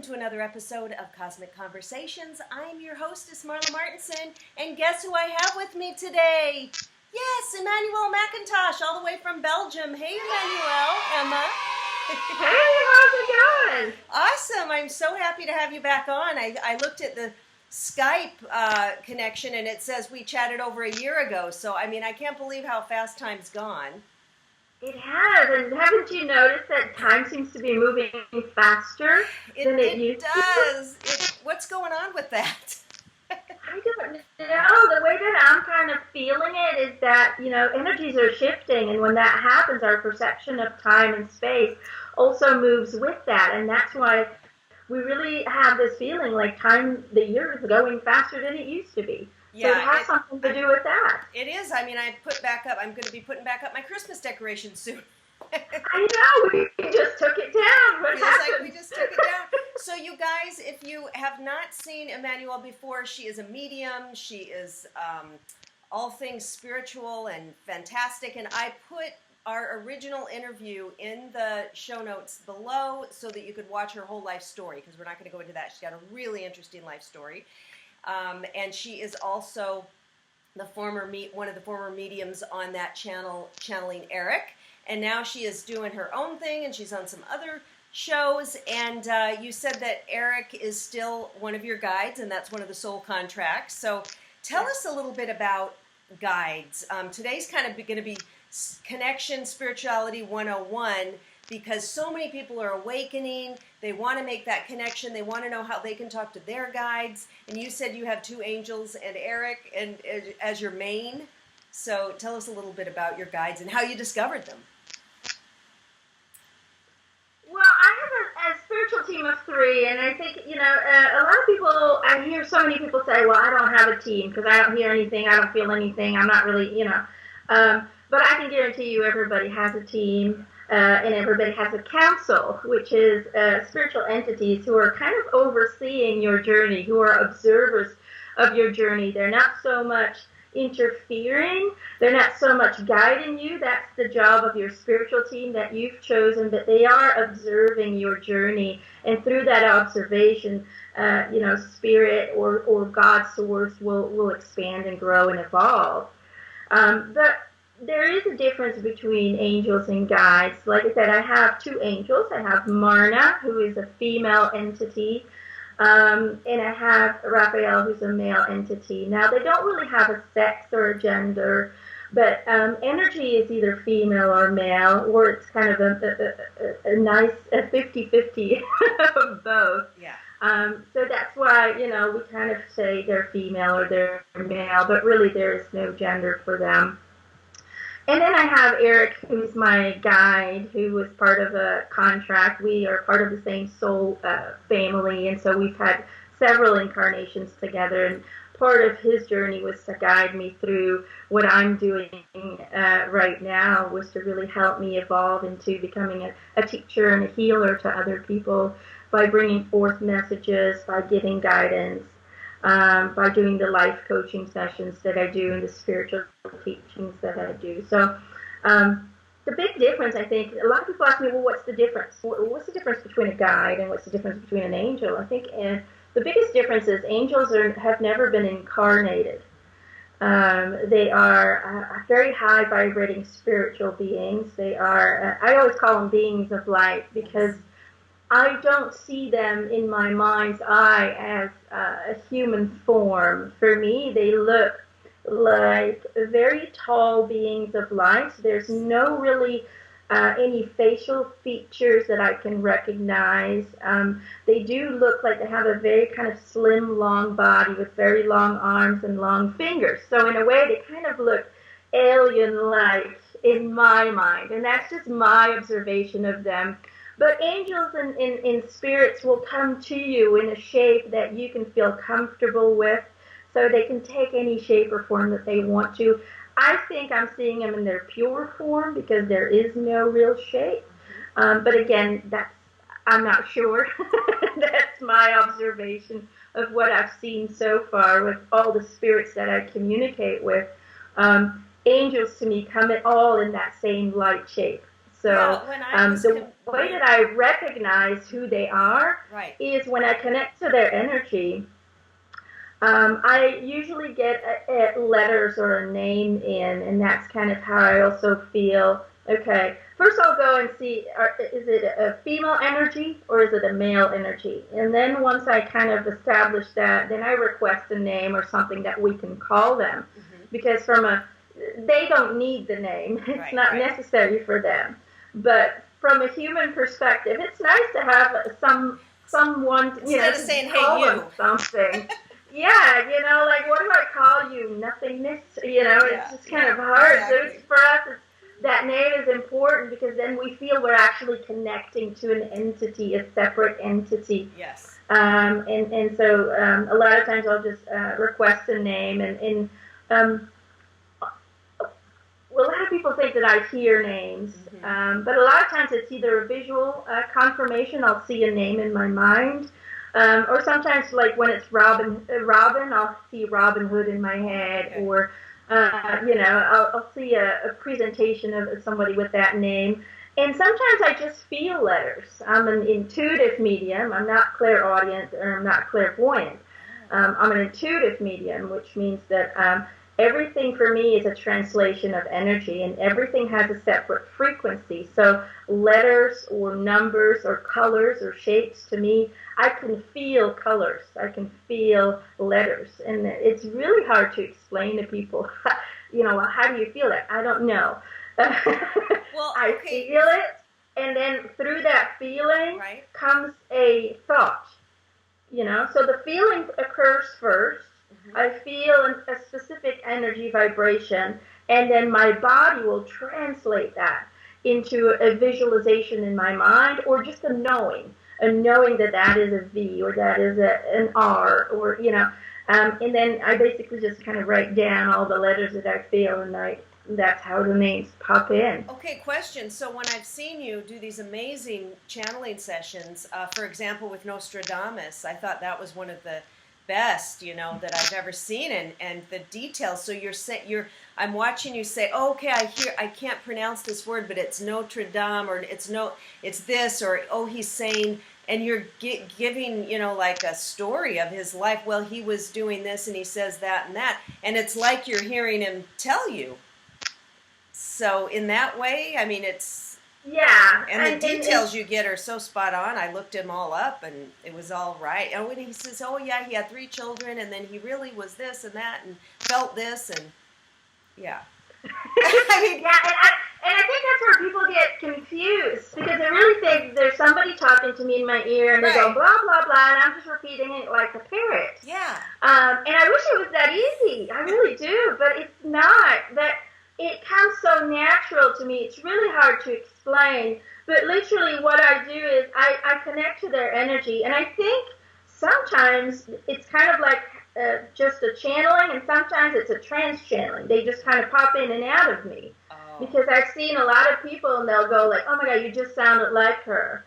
welcome to another episode of Cosmic Conversations. I'm your hostess, Marla Martenson, and guess who I have with me today? Yes, Emanuelle Mcintosh, all the way from Belgium. Hey, Emanuelle, Emma. Hey, how's it going? Awesome. I'm so happy to have you back on. I looked at the Skype connection, and it says we chatted over a year ago. So, I mean, I can't believe how fast time's gone. It has, and haven't you noticed that time seems to be moving faster than it used to? It does. What's going on with that? I don't know. The way that I'm kind of feeling it is that, energies are shifting, and when that happens, our perception of time and space also moves with that, and that's why we really have this feeling like time, the year is going faster than it used to be. Yeah, so it has something to do with that. It is. I mean, I'm going to be putting back up my Christmas decorations soon. I know. We just took it down. What happened? Like we just took it down. So you guys, if you have not seen Emanuelle before, she is a medium. She is all things spiritual and fantastic. And I put our original interview in the show notes below so that you could watch her whole life story, because we're not going to go into that. She's got a really interesting life story. And she is also one of the former mediums on that channel, Channeling Erik. And now she is doing her own thing, and she's on some other shows. And you said that Erik is still one of your guides, and that's one of the soul contracts. So tell us a little bit about guides. Today's kind of going to be Connection Spirituality 101, because so many people are awakening. They want to make that connection. They want to know how they can talk to their guides. And you said you have two angels and Erik and as your main. So tell us a little bit about your guides and how you discovered them. Well, I have a spiritual team of 3, and I think, a lot of people, I hear so many people say, well, I don't have a team because I don't hear anything, I don't feel anything, I'm not really, but I can guarantee you everybody has a team. And everybody has a council, which is spiritual entities who are kind of overseeing your journey, who are observers of your journey. They're not so much interfering. They're not so much guiding you. That's the job of your spiritual team that you've chosen, but they are observing your journey. And through that observation, spirit or God source will expand and grow and evolve. There is a difference between angels and guides. Like I said, I have 2 angels. I have Marna, who is a female entity, and I have Raphael, who's a male entity. Now, they don't really have a sex or a gender, but energy is either female or male, or it's kind of a nice 50-50 of both. Yeah. So that's why, we kind of say they're female or they're male, but really there is no gender for them. And then I have Erik, who's my guide, who was part of a contract. We are part of the same soul family, and so we've had several incarnations together. And part of his journey was to guide me through what I'm doing right now, was to really help me evolve into becoming a teacher and a healer to other people by bringing forth messages, by giving guidance. By doing the life coaching sessions that I do and the spiritual teachings that I do. So the big difference, I think, a lot of people ask me, well, what's the difference? What's the difference between a guide and what's the difference between an angel? I think the biggest difference is angels have never been incarnated. They are very high vibrating spiritual beings. They are, I always call them beings of light, because I don't see them in my mind's eye as a human form. For me, they look like very tall beings of light. There's no really any facial features that I can recognize. They do look like they have a very kind of slim, long body with very long arms and long fingers. So in a way, they kind of look alien-like in my mind. And that's just my observation of them. But angels and spirits will come to you in a shape that you can feel comfortable with, so they can take any shape or form that they want to. I think I'm seeing them in their pure form because there is no real shape. But again, I'm not sure. That's my observation of what I've seen so far with all the spirits that I communicate with. Angels to me come all in that same light shape. So when I was the way that I recognize who they are is when I connect to their energy. I usually get letters or a name in, and that's kind of how I also feel. Okay, first I'll go and see, is it a female energy or is it a male energy? And then once I kind of establish that, then I request a name or something that we can call them. Because they don't need the name. It's not necessary for them. But from a human perspective, it's nice to have someone, instead of saying, hey, you. Something. Yeah, like, what do I call you? Nothingness? It's just kind of hard. Exactly. So for us, that name is important because then we feel we're actually connecting to an entity, a separate entity. Yes. And so a lot of times I'll just request a name. And well, a lot of people think that I hear names, but a lot of times it's either a visual confirmation. I'll see a name in my mind. Or sometimes, like when it's Robin, I'll see Robin Hood in my head, or I'll see a presentation of somebody with that name. And sometimes I just feel letters. I'm an intuitive medium. I'm not clairaudient, or I'm not clairvoyant. I'm an intuitive medium, which means that everything for me is a translation of energy, and everything has a separate frequency. So letters or numbers or colors or shapes, to me, I can feel colors. I can feel letters. And it's really hard to explain to people, how do you feel that? I don't know. Well, I feel it, and then through that feeling comes a thought. So the feeling occurs first. I feel a specific energy vibration, and then my body will translate that into a visualization in my mind, or just a knowing that that is a V, or that is an R, or, and then I basically just kind of write down all the letters that I feel, and that's how the names pop in. Okay, question. So when I've seen you do these amazing channeling sessions, for example, with Nostradamus, I thought that was one of the best, that I've ever seen, and the details. So I'm watching you say, oh, okay, I can't pronounce this word, but it's Notre Dame, or it's this, or, oh, he's saying, and you're giving, like a story of his life. Well, he was doing this, and he says that and that, and it's like you're hearing him tell you. So in that way, I mean, it's... Yeah. And the details you get are so spot on. I looked him all up, and it was all right. And when he says, oh, yeah, he had 3 children, and then he really was this and that, and felt this, and yeah. I mean, yeah, and I think that's where people get confused, because they really think there's somebody talking to me in my ear, and they go, blah, blah, blah, and I'm just repeating it like a parrot. Yeah. And I wish it was that easy. I really do, but it's not. It comes so natural to me. It's really hard to explain. But literally what I do is I connect to their energy. And I think sometimes it's kind of like just a channeling, and sometimes it's a trans-channeling. They just kind of pop in and out of me. Oh. Because I've seen a lot of people, and they'll go like, oh my God, you just sounded like her.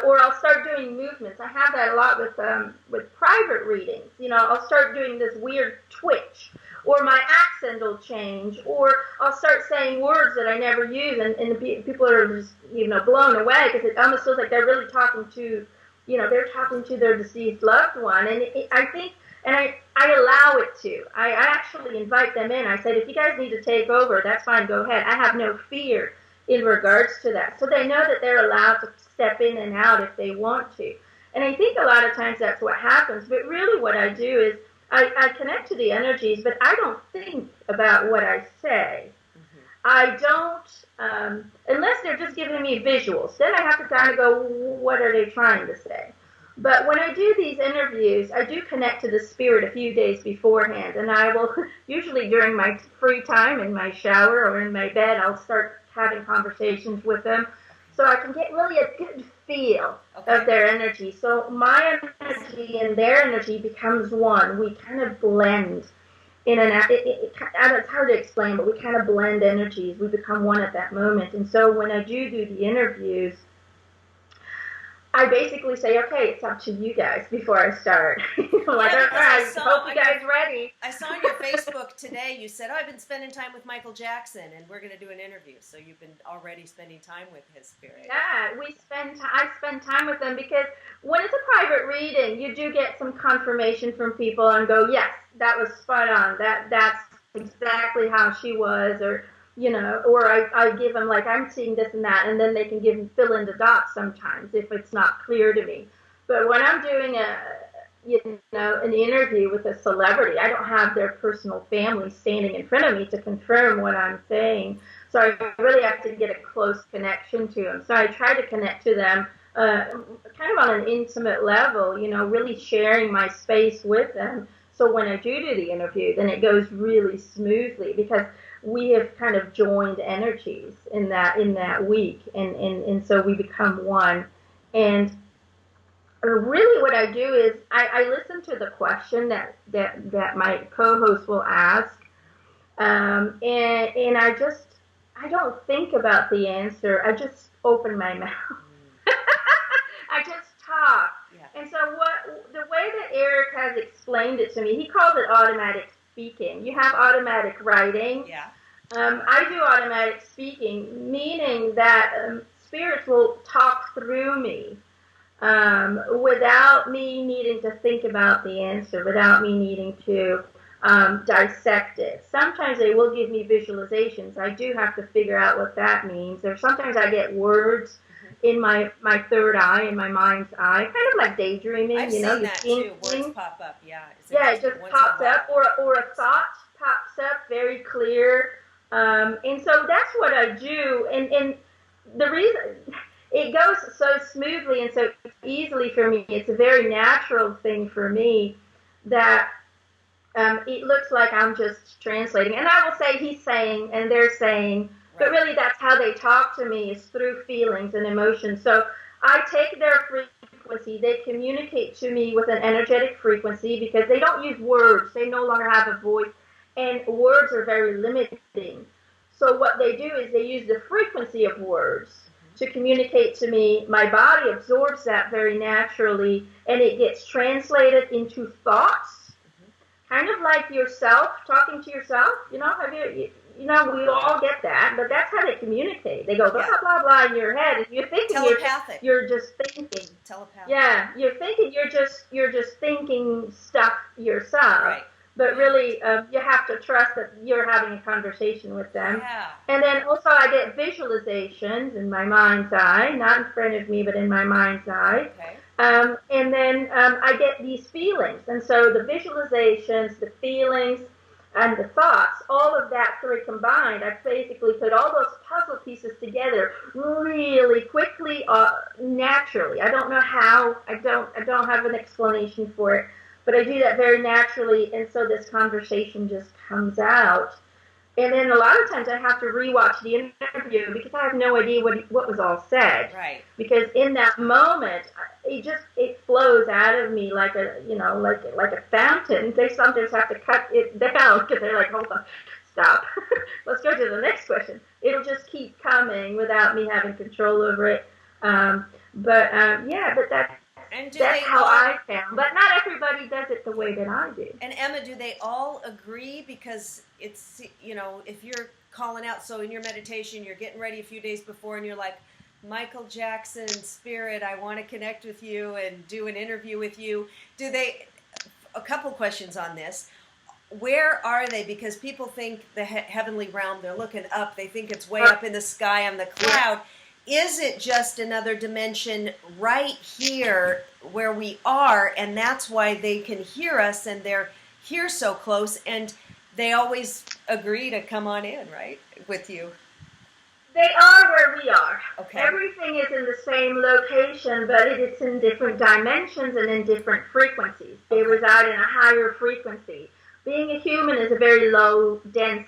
Or I'll start doing movements. I have that a lot with private readings. I'll start doing this weird twitch, or my accent will change, or I'll start saying words that I never use, and the people are just, blown away, because it almost feels like they're really talking to, they're talking to their deceased loved one, and I think, and I allow it to. I actually invite them in. I said, if you guys need to take over, that's fine, go ahead. I have no fear in regards to that. So they know that they're allowed to step in and out if they want to. And I think a lot of times that's what happens, but really what I do is I connect to the energies, but I don't think about what I say. I don't, unless they're just giving me visuals. Then I have to kind of go, what are they trying to say? But when I do these interviews, I do connect to the spirit a few days beforehand, and I will, usually during my free time in my shower or in my bed, I'll start having conversations with them, so I can get really a good feel of their energy. So my energy and their energy becomes one. We kind of blend in and out. It's hard to explain, but we kind of blend energies. We become one at that moment. And so when I do the interviews, I basically say, okay, it's up to you guys before I start. Like, Yeah, all because right, hope you guys ready. I saw on your Facebook today, you said, oh, I've been spending time with Michael Jackson, and we're going to do an interview. So you've been already spending time with his spirit. Yeah, I spend time with them because when it's a private reading, you do get some confirmation from people and go, yes, that was spot on. That's exactly how she was, or or I give them, like, I'm seeing this and that, and then they can fill in the dots sometimes if it's not clear to me. But when I'm doing an interview with a celebrity, I don't have their personal family standing in front of me to confirm what I'm saying. So I really have to get a close connection to them. So I try to connect to them kind of on an intimate level, really sharing my space with them. So when I do the interview, then it goes really smoothly because we have kind of joined energies in that week, and so we become one. And really what I do is I listen to the question that my co-host will ask, and I don't think about the answer. I just open my mouth. I just talk. Yeah. And so the way that Erik has explained it to me, he calls it automatic speaking. You have automatic writing. Yeah. I do automatic speaking, meaning that spirits will talk through me without me needing to think about the answer, without me needing to dissect it. Sometimes they will give me visualizations. I do have to figure out what that means. Or sometimes I get words in my third eye, in my mind's eye, kind of like daydreaming. I've seen that too. Words pop up, yeah. It just pops up, or a thought pops up very clear. And so that's what I do. And the reason it goes so smoothly and so easily for me, it's a very natural thing for me that it looks like I'm just translating. And I will say he's saying and they're saying, but really that's how they talk to me, is through feelings and emotions. So I take their frequency, they communicate to me with an energetic frequency because they don't use words. They no longer have a voice, and words are very limiting. So what they do is they use the frequency of words to communicate to me. My body absorbs that very naturally, and it gets translated into thoughts, kind of like yourself, talking to yourself. We all get that, but that's how they communicate. They go blah, blah, blah in your head, and you're thinking telepathic. You're just thinking. Telepathic. Yeah, you're thinking you're just thinking stuff yourself. Right. But really, you have to trust that you're having a conversation with them. Yeah. And then also I get visualizations in my mind's eye, not in front of me, but in my mind's eye. Okay. And then I get these feelings. And so the visualizations, the feelings, and the thoughts, all of that three combined, I basically put all those puzzle pieces together really quickly, naturally. I don't know how. I don't have an explanation for it. But I do that very naturally, and so this conversation just comes out. And then a lot of times I have to rewatch the interview because I have no idea what was all said. Right. Because in that moment, it flows out of me like a fountain. They sometimes have to cut it down because they're like, hold on, stop. Let's go to the next question. It'll just keep coming without me having control over it. But that's how I found. But not everybody does it the way that I do. And Emma, do they all agree? Because it's, if you're calling out, so in your meditation, you're getting ready a few days before and you're like, Michael Jackson, spirit, I want to connect with you and do an interview with you. A couple questions on this. Where are they? Because people think the heavenly realm, they're looking up. They think it's way up in the sky on the cloud. Is it just another dimension right here where we are, and that's why they can hear us, and they're here so close, and they always agree to come on in, right, with you? They are where we are. Okay. Everything is in the same location, but it's in different dimensions and in different frequencies. They reside in a higher frequency. Being a human is a very low, dense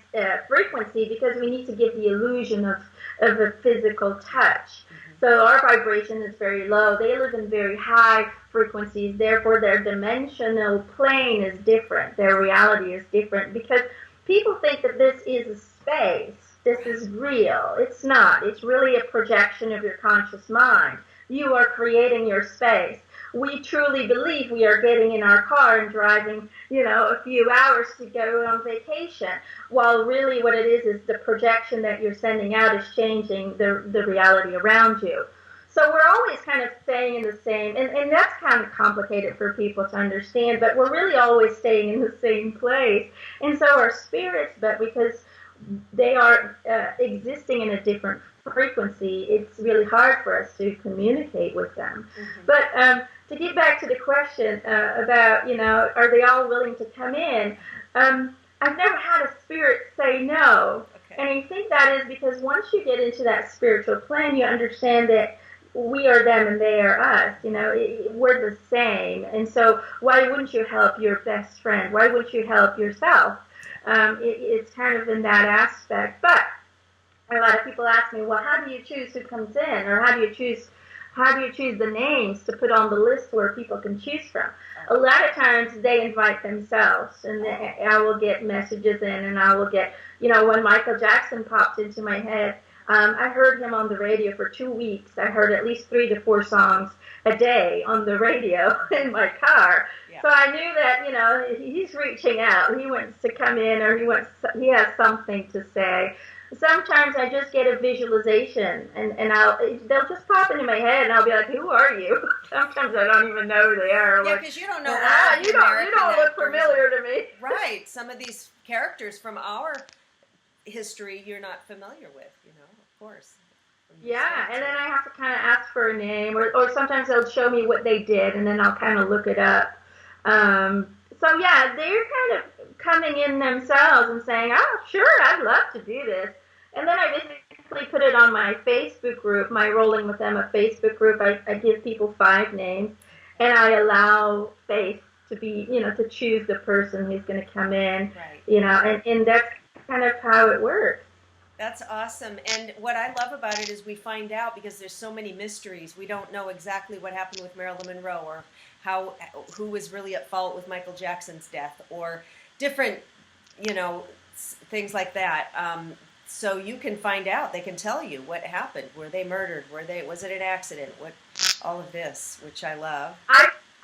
frequency because we need to give the illusion of a physical touch. So our vibration is very low. They live in very high frequencies. Therefore, their dimensional plane is different. Their reality is different because people think that this is a space. This is real. It's not. It's really a projection of your conscious mind. You are creating your space. We truly believe we are getting in our car and driving, a few hours to go on vacation, while really what it is the projection that you're sending out is changing the reality around you. So we're always kind of staying in the same, and that's kind of complicated for people to understand, but we're really always staying in the same place. And so are spirits, but because they are existing in a different frequency, it's really hard for us to communicate with them. Mm-hmm. But to get back to the question about, are they all willing to come in? I've never had a spirit say no. Okay. And I think that is because once you get into that spiritual plane, you understand that we are them and they are us. We're the same. And so why wouldn't you help your best friend? Why wouldn't you help yourself? It's kind of in that aspect. But a lot of people ask me, well, how do you choose who comes in, or how do you choose the names to put on the list where people can choose from? A lot of times they invite themselves, and I will get messages in, and I will get, when Michael Jackson popped into my head, I heard him on the radio for 2 weeks. I heard at least 3 to 4 songs a day on the radio in my car. Yeah. So I knew that, he's reaching out. He wants to come in, or he has something to say. Sometimes I just get a visualization, and they'll just pop into my head, and I'll be like, "Who are you?" Sometimes I don't even know who they are. Yeah, because you don't know. You don't look familiar to me. Right. Some of these characters from our history you're not familiar with, of course. Yeah, and then I have to kind of ask for a name, or sometimes they'll show me what they did, and then I'll kind of look it up. So yeah, they're kind of coming in themselves and saying, "Oh, sure, I'd love to do this." And then I basically put it on my Facebook group, my Rolling With Emma Facebook group. I give people 5 names, and I allow faith to be, to choose the person who's going to come in, right. And that's kind of how it works. That's awesome. And what I love about it is we find out, because there's so many mysteries. We don't know exactly what happened with Marilyn Monroe, or who was really at fault with Michael Jackson's death, or different, things like that. So you can find out. They can tell you what happened. Were they murdered? Was it an accident? All of this, which I love.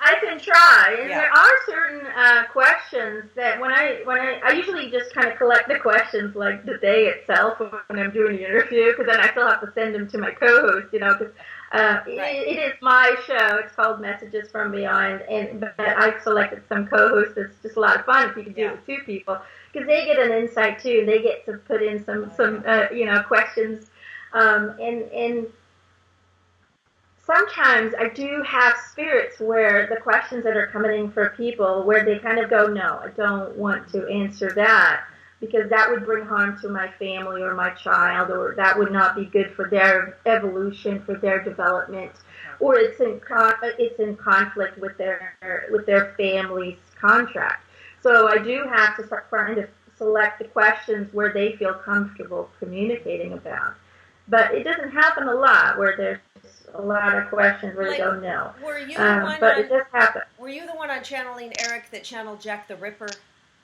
I can try, and there are certain questions that when I usually just kind of collect the questions like the day itself when I'm doing the interview, because then I still have to send them to my co-host, because right. It is my show. It's called Messages from Beyond, but I've selected some co-hosts. It's just a lot of fun if you can do it with 2 people, because they get an insight too, and they get to put in some questions, and sometimes I do have spirits where the questions that are coming in for people, where they kind of go, no, I don't want to answer that, because that would bring harm to my family or my child, or that would not be good for their evolution, for their development, or it's in conflict with their family's contract. So I do have to kind of select the questions where they feel comfortable communicating about. But it doesn't happen a lot where there's a lot of questions where they go no. Were you the one but it does happen. Were you the one on Channeling Erik that channeled Jack the Ripper,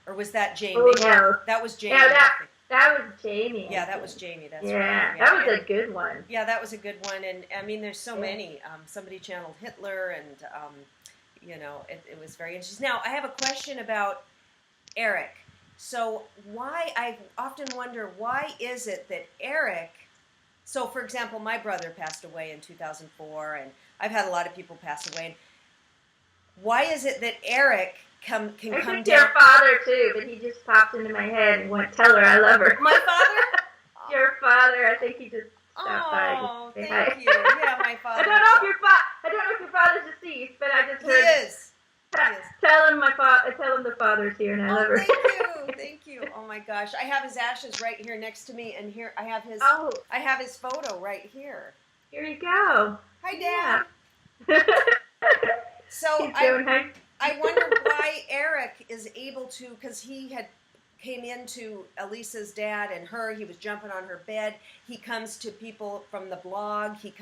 or was that Jamie? Oh no, that was Jamie. Yeah, that was Jamie. Yeah, that was Jamie. That's right. Yeah, that was a good one. Yeah, that was a good one, and I mean, there's so many. Somebody channeled Hitler, and it was very interesting. Now, I have a question about Erik. So I often wonder, why is it that Erik? So, for example, my brother passed away in 2004, and I've had a lot of people pass away. And why is it that Erik can come down? I think your father, too, but he just popped into my head and went, tell her I love her. My father? Your father, I think he just stopped by. Oh, thank you. Yeah, my father. I don't know if your father's deceased, but I just heard. He is. Tell him the father's here, and I love her. Thank you. Oh my gosh, I have his ashes right here next to me, and here I have his. Oh. I have his photo right here. Here you go. Hi, Dad. Yeah. So I wonder why Erik is able to, because he came into Elisa's dad and her. He was jumping on her bed. He comes to people from the blog. He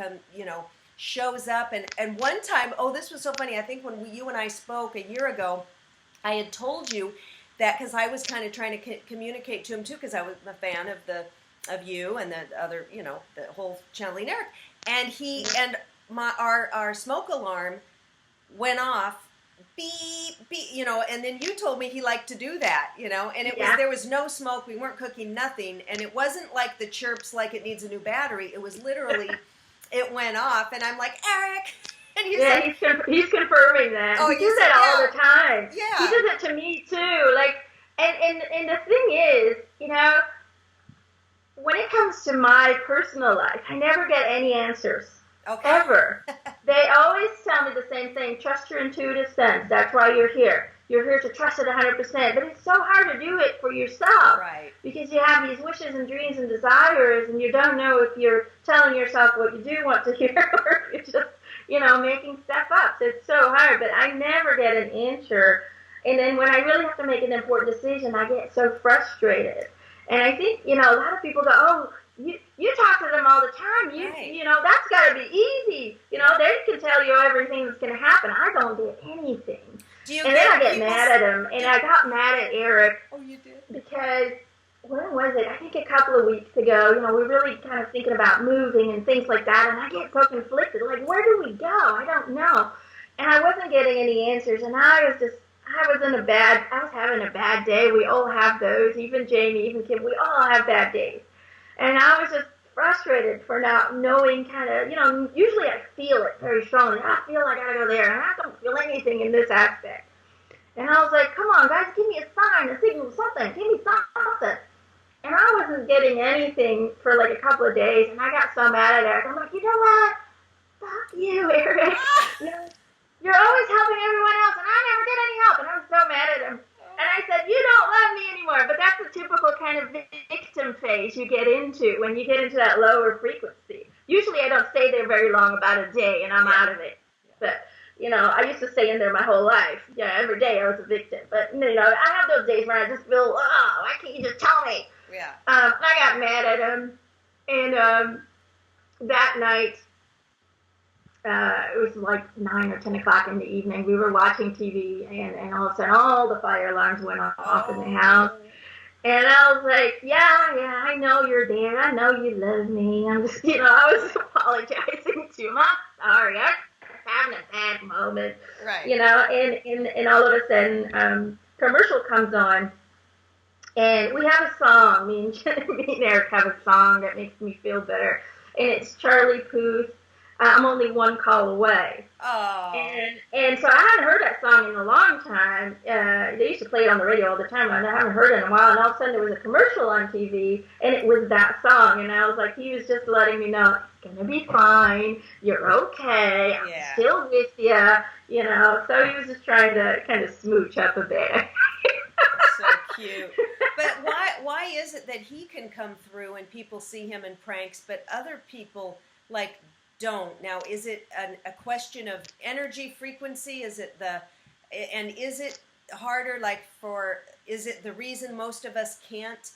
shows up, and one time, this was so funny. I think when you and I spoke a year ago, I had told you that, because I was kind of trying to communicate to him too, because I was a fan of you and the other, the whole Channeling Erik, and our smoke alarm went off, beep, beep, and then you told me he liked to do that, and there was no smoke, we weren't cooking, nothing, and it wasn't like the chirps like it needs a new battery, it was literally, it went off, and I'm like, Eric, and he's confirming that. Oh, he does that all the time. Yeah. He does it to me too, and the thing is, when it comes to my personal life, I never get any answers. Okay. Ever. They always tell me the same thing. Trust your intuitive sense. That's why you're here. You're here to trust it 100%. But it's so hard to do it for yourself. Right. Because you have these wishes and dreams and desires, and you don't know if you're telling yourself what you do want to hear or if you're just, making stuff up. So it's so hard. But I never get an answer. And then when I really have to make an important decision, I get so frustrated. And I think, a lot of people go, oh, you talk to them all the time. That's got to be easy. They can tell you everything that's going to happen. I don't get anything. Then I get mad at him. And I got mad at Eric. Oh, you did? Because, when was it? I think a couple of weeks ago, we're really kind of thinking about moving and things like that. And I get so conflicted. Like, where do we go? I don't know. And I wasn't getting any answers. And I was having a bad day. We all have those. Even Jamie, even Kim, we all have bad days. And I was just frustrated for not knowing usually I feel it very strongly. I feel like I gotta go there, and I don't feel anything in this aspect. And I was like, come on, guys, give me a sign, a signal, something. Give me something. And I wasn't getting anything for like a couple of days, and I got so mad at Eric. I'm like, you know what? Fuck you, Eric. You're always helping everyone else, and I never get any help. And I was so mad at him. And I said, you don't love me anymore. But that's the typical kind of victim phase you get into when you get into that lower frequency. Usually I don't stay there very long, about a day, and I'm out of it. But, I used to stay in there my whole life. Yeah, every day I was a victim. But, I have those days where I just feel, why can't you just tell me? Yeah. I got mad at him. And that night, it was like 9 or 10 o'clock in the evening. We were watching TV, and all of a sudden, all the fire alarms went off in the house. And I was like, yeah, I know you're there. I know you love me. I'm just, I was apologizing to him. I'm sorry. I'm having a bad moment. Right. And all of a sudden, commercial comes on. And we have a song. Me and Eric have a song that makes me feel better. And it's Charlie Puth. I'm only one call away. Oh. And so I hadn't heard that song in a long time. They used to play it on the radio all the time, and I haven't heard it in a while. And all of a sudden there was a commercial on TV, and it was that song. And I was like, he was just letting me know, it's going to be fine. You're okay. I'm still with you. So he was just trying to kind of smooch up a bit. So cute. But why is it that he can come through and people see him in pranks, but other people, don't? Now, is it a question of energy frequency? Is it is it harder, is it the reason most of us can't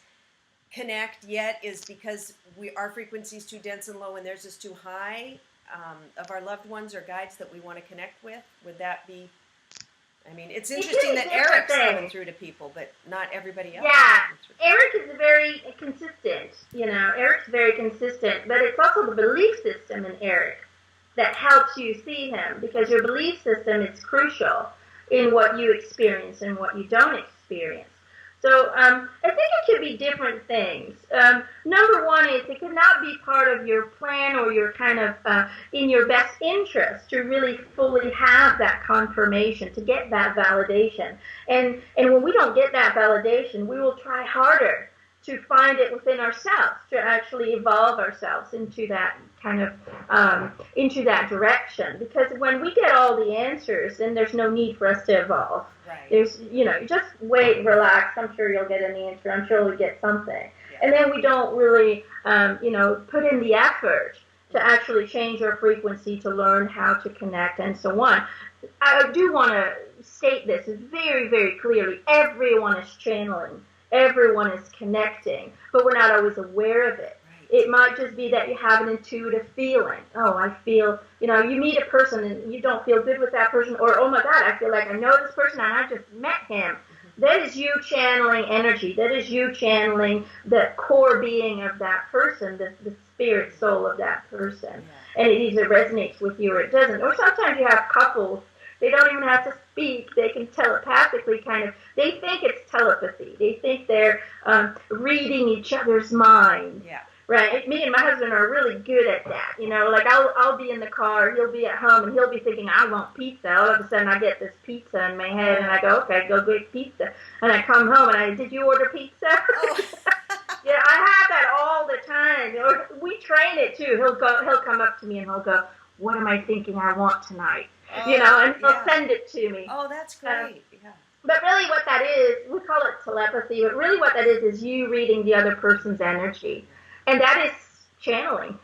connect yet is because our frequency is too dense and low and theirs is too high, of our loved ones or guides that we want to connect with? Would that be... it's interesting that Eric's coming through to people, but not everybody else. Yeah, Eric is very consistent. Eric's very consistent, but it's also the belief system in Eric that helps you see him, because your belief system is crucial in what you experience and what you don't experience. So I think it could be different things. Number one is it could not be part of your plan or your kind of in your best interest to really fully have that confirmation, to get that validation. And when we don't get that validation, we will try harder to find it within ourselves, to actually evolve ourselves into that kind of, into that direction. Because when we get all the answers, then there's no need for us to evolve. Right. There's, just wait, relax. I'm sure you'll get an answer. I'm sure we'll get something. Yeah. And then we don't really, put in the effort to actually change our frequency to learn how to connect and so on. I do want to state this very, very clearly. Everyone is channeling. Everyone is connecting, but we're not always aware of it. It might just be that you have an intuitive feeling. Oh, I feel, you meet a person and you don't feel good with that person, or, oh my God, I feel like I know this person and I just met him. That is you channeling energy. That is you channeling the core being of that person, the spirit soul of that person. And it either resonates with you or it doesn't. Or sometimes you have couples, they don't even have to speak. They can telepathically they think it's telepathy. They think they're reading each other's minds. Yeah. Right? Me and my husband are really good at that. Like I'll be in the car, he'll be at home, and he'll be thinking, I want pizza. All of a sudden I get this pizza in my head, and I go, okay, go get pizza. And I come home, and did you order pizza? Oh. Yeah, I have that all the time. We train it too. He'll come up to me and he'll go, what am I thinking I want tonight? And he'll send it to me. Oh, that's great. Yeah. But really what that is, we call it telepathy, but really what that is you reading the other person's energy. And that is channeling,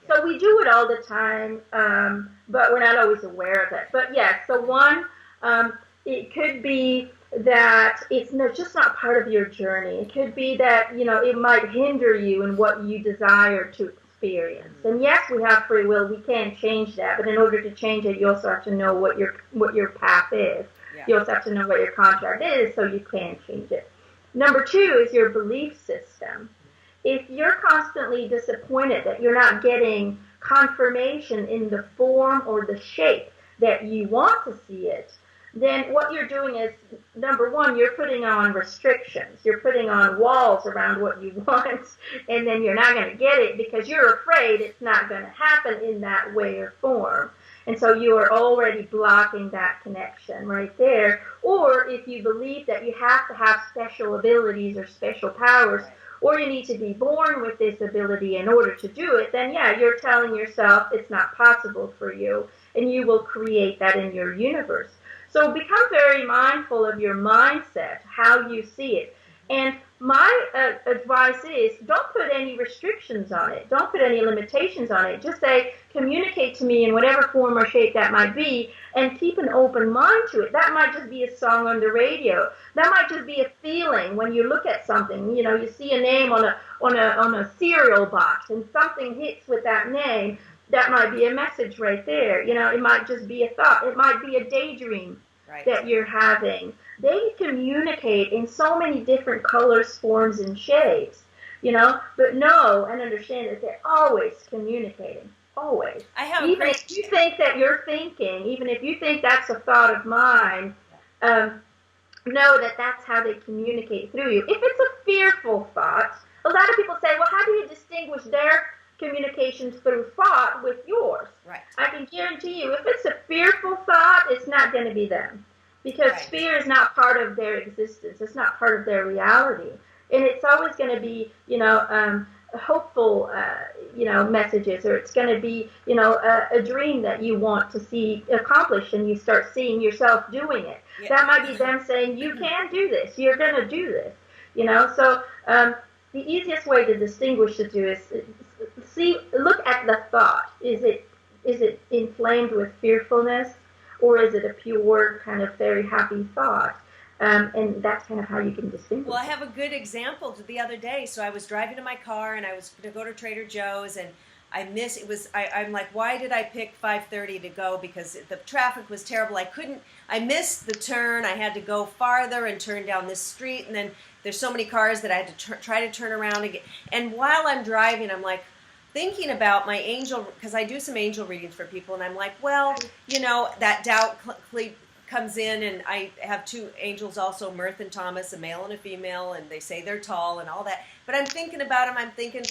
So we do it all the time, but we're not always aware of it. But yes, so one, it could be that it's just not part of your journey. It could be that, it might hinder you in what you desire to experience. And yes, we have free will. We can change that. But in order to change it, you also have to know what your path is. Yeah. You also have to know what your contract is so you can change it. Number 2 is your belief system. If you're constantly disappointed that you're not getting confirmation in the form or the shape that you want to see it, then what you're doing is, number 1, you're putting on restrictions. You're putting on walls around what you want, and then you're not going to get it because you're afraid it's not going to happen in that way or form. And so you are already blocking that connection right there. Or if you believe that you have to have special abilities or special powers, or you need to be born with this ability in order to do it, then you're telling yourself it's not possible for you, and you will create that in your universe. So become very mindful of your mindset, how you see it. And my advice is don't put any restrictions on it. Don't put any limitations on it. Just say, communicate to me in whatever form or shape that might be, and keep an open mind to it. That might just be a song on the radio. That might just be a feeling when you look at something. You see a name on a cereal box, and something hits with that name. That might be a message right there. It might just be a thought. It might be a daydream that you're having. They communicate in so many different colors, forms, and shapes, but know and understand that they're always communicating, always. Even if you think that you're thinking, even if you think that's a thought of mine, know that that's how they communicate through you. If it's a fearful thought, a lot of people say, well, how do you distinguish their communications through thought with yours? Right. I can guarantee you, if it's a fearful thought, it's not going to be them. Because fear is not part of their existence. It's not part of their reality. And it's always going to be, hopeful, messages, or it's going to be, a dream that you want to see accomplished, and you start seeing yourself doing it. Yeah. That might be them saying, you can do this. You're going to do this. So the easiest way to distinguish the two is look at the thought. Is it inflamed with fearfulness? Or is it a pure, kind of very happy thought? And that's kind of how you can distinguish. Well, I have a good example the other day. So I was driving in my car, and I was going to go to Trader Joe's, and I'm like, why did I pick 5:30 to go? Because the traffic was terrible. I missed the turn. I had to go farther and turn down this street, and then there's so many cars that I had to try to turn around again. And while I'm driving, I'm like, thinking about my angel, because I do some angel readings for people, and I'm like, well, that doubt comes in, and I have 2 angels also, Mirth and Thomas, a male and a female, and they say they're tall and all that. But I'm thinking about them, I'm thinking,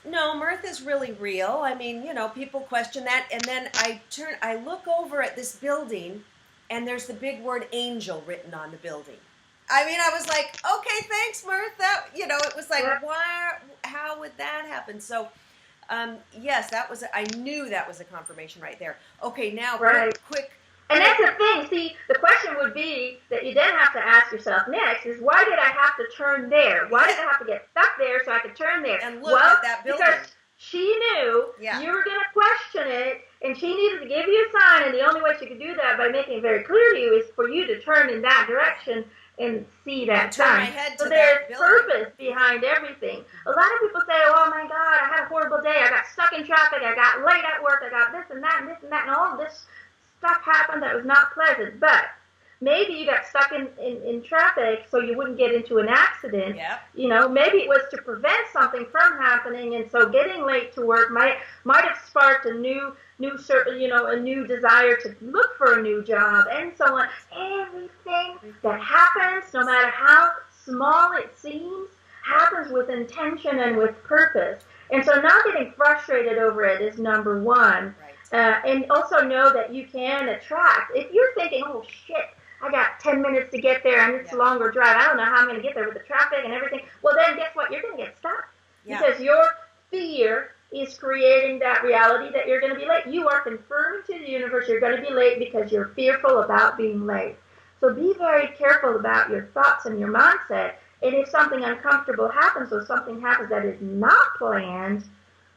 no, Mirth is really real. I mean, people question that. And then I look over at this building, and there's the big word angel written on the building. I mean, I was like, okay, thanks, Mirth. That, it was like, why, how would that happen? So, yes, I knew that was a confirmation right there. Okay, now, quick. And that's the thing. See, the question would be that you then have to ask yourself next is, why did I have to turn there? Why did I have to get stuck there so I could turn there? And look at that building. Because she knew you were going to question it, and she needed to give you a sign, and the only way she could do that by making it very clear to you is for you to turn in that direction and see that sign. So there's purpose behind everything. A lot of people say, oh my God, I had a horrible day. I got stuck in traffic. I got late at work. I got this and that and this and that, and all this stuff happened that was not pleasant. But maybe you got stuck in traffic so you wouldn't get into an accident. Yep. You know, maybe it was to prevent something from happening, and so getting late to work might have sparked a new a new desire to look for a new job, and so on. Everything that happens, no matter how small it seems, happens with intention and with purpose. And so not getting frustrated over it is number one. Right. And also know that you can attract. If you're thinking, oh shit, I got 10 minutes to get there and it's a longer drive, I don't know how I'm going to get there with the traffic and everything. Well, then guess what? You're going to get stuck. Yeah. Because your fear is creating that reality that you're going to be late. You are confirming to the universe you're going to be late because you're fearful about being late. So be very careful about your thoughts and your mindset. And if something uncomfortable happens or something happens that is not planned,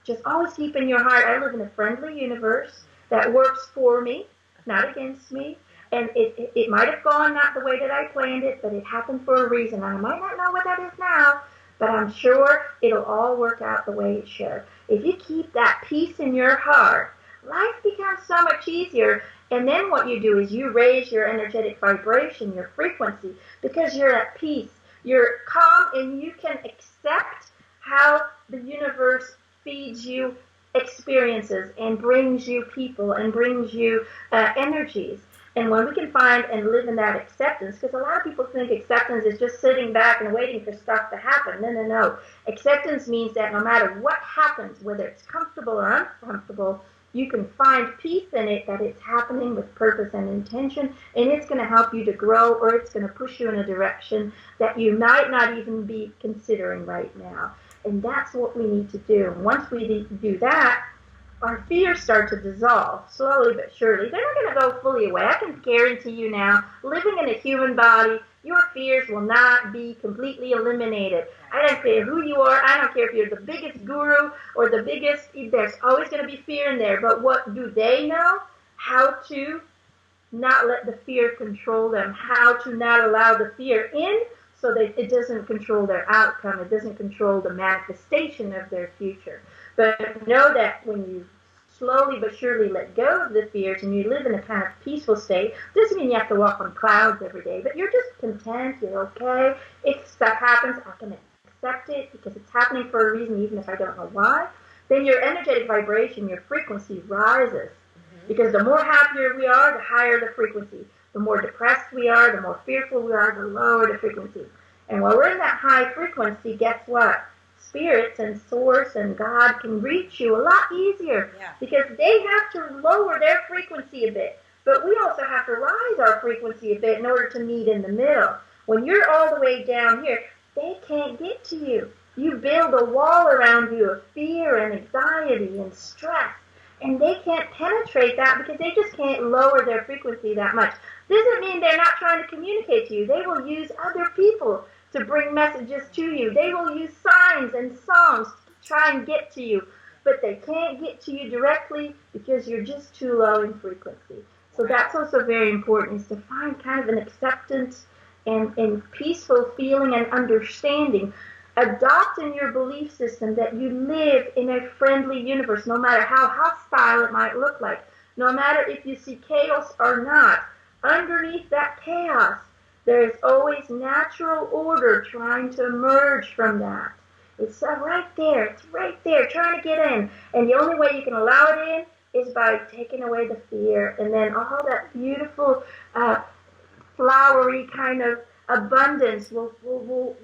just always keep in your heart, I live in a friendly universe that works for me, not against me. And it might have gone not the way that I planned it, but it happened for a reason. I might not know what that is now, but I'm sure it'll all work out the way it should. If you keep that peace in your heart, life becomes so much easier. And then what you do is you raise your energetic vibration, your frequency, because you're at peace. You're calm and you can accept how the universe feeds you experiences and brings you people and brings you energies. And when we can find and live in that acceptance, because a lot of people think acceptance is just sitting back and waiting for stuff to happen. No. Acceptance means that no matter what happens, whether it's comfortable or uncomfortable, you can find peace in it, that it's happening with purpose and intention, and it's going to help you to grow, or it's going to push you in a direction that you might not even be considering right now. And that's what we need to do. And once we do that, our fears start to dissolve, slowly but surely. They're not going to go fully away. I can guarantee you now, living in a human body, your fears will not be completely eliminated. I don't care who you are. I don't care if you're the biggest guru or the biggest. There's always going to be fear in there. But what do they know? How to not let the fear control them. How to not allow the fear in so that it doesn't control their outcome. It doesn't control the manifestation of their future. But know that when you slowly but surely let go of the fears and you live in a kind of peaceful state, doesn't mean you have to walk on clouds every day, but you're just content, you're okay. If stuff happens, I can accept it because it's happening for a reason, even if I don't know why. Then your energetic vibration, your frequency rises. Because the more happier we are, the higher the frequency. The more depressed we are, the more fearful we are, the lower the frequency. And while we're in that high frequency, guess what? Spirits and Source and God can reach you a lot easier because they have to lower their frequency a bit. But we also have to rise our frequency a bit in order to meet in the middle. When you're all the way down here, they can't get to you. You build a wall around you of fear and anxiety and stress. And they can't penetrate that because they just can't lower their frequency that much. Doesn't mean they're not trying to communicate to you. They will use other people to bring messages to you. They will use signs and songs to try and get to you. But they can't get to you directly because you're just too low in frequency. So that's also very important, is to find kind of an acceptance and peaceful feeling and understanding. Adopt in your belief system that you live in a friendly universe, no matter how hostile it might look like, no matter if you see chaos or not. Underneath that chaos, there is always natural order trying to emerge from that. It's right there. It's right there, trying to get in. And the only way you can allow it in is by taking away the fear. And then all that beautiful, flowery kind of abundance will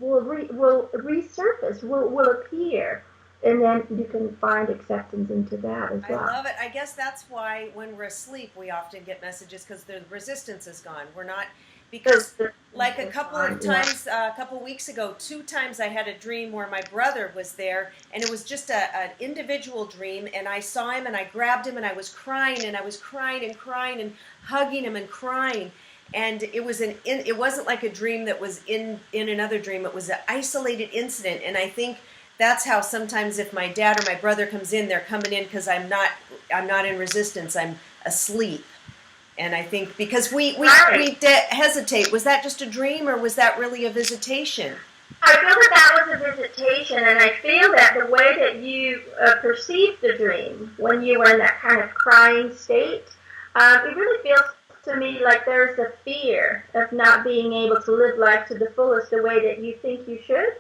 resurface, will appear. And then you can find acceptance into that as well. I love it. I guess that's why when we're asleep, we often get messages because the resistance is gone. We're not, because like a couple of times, a couple of weeks ago, 2 times I had a dream where my brother was there, and it was just an individual dream, and I saw him and I grabbed him and I was crying and crying and hugging him and crying. And it wasn't like a dream that was in another dream. It was an isolated incident, and I think that's how sometimes if my dad or my brother comes in, they're coming in because I'm not in resistance. I'm asleep. And I think because we hesitate, was that just a dream or was that really a visitation? I feel that was a visitation, and I feel that the way that you perceived the dream when you were in that kind of crying state, it really feels to to me like there's a fear of not being able to live life to the fullest the way that you think you should.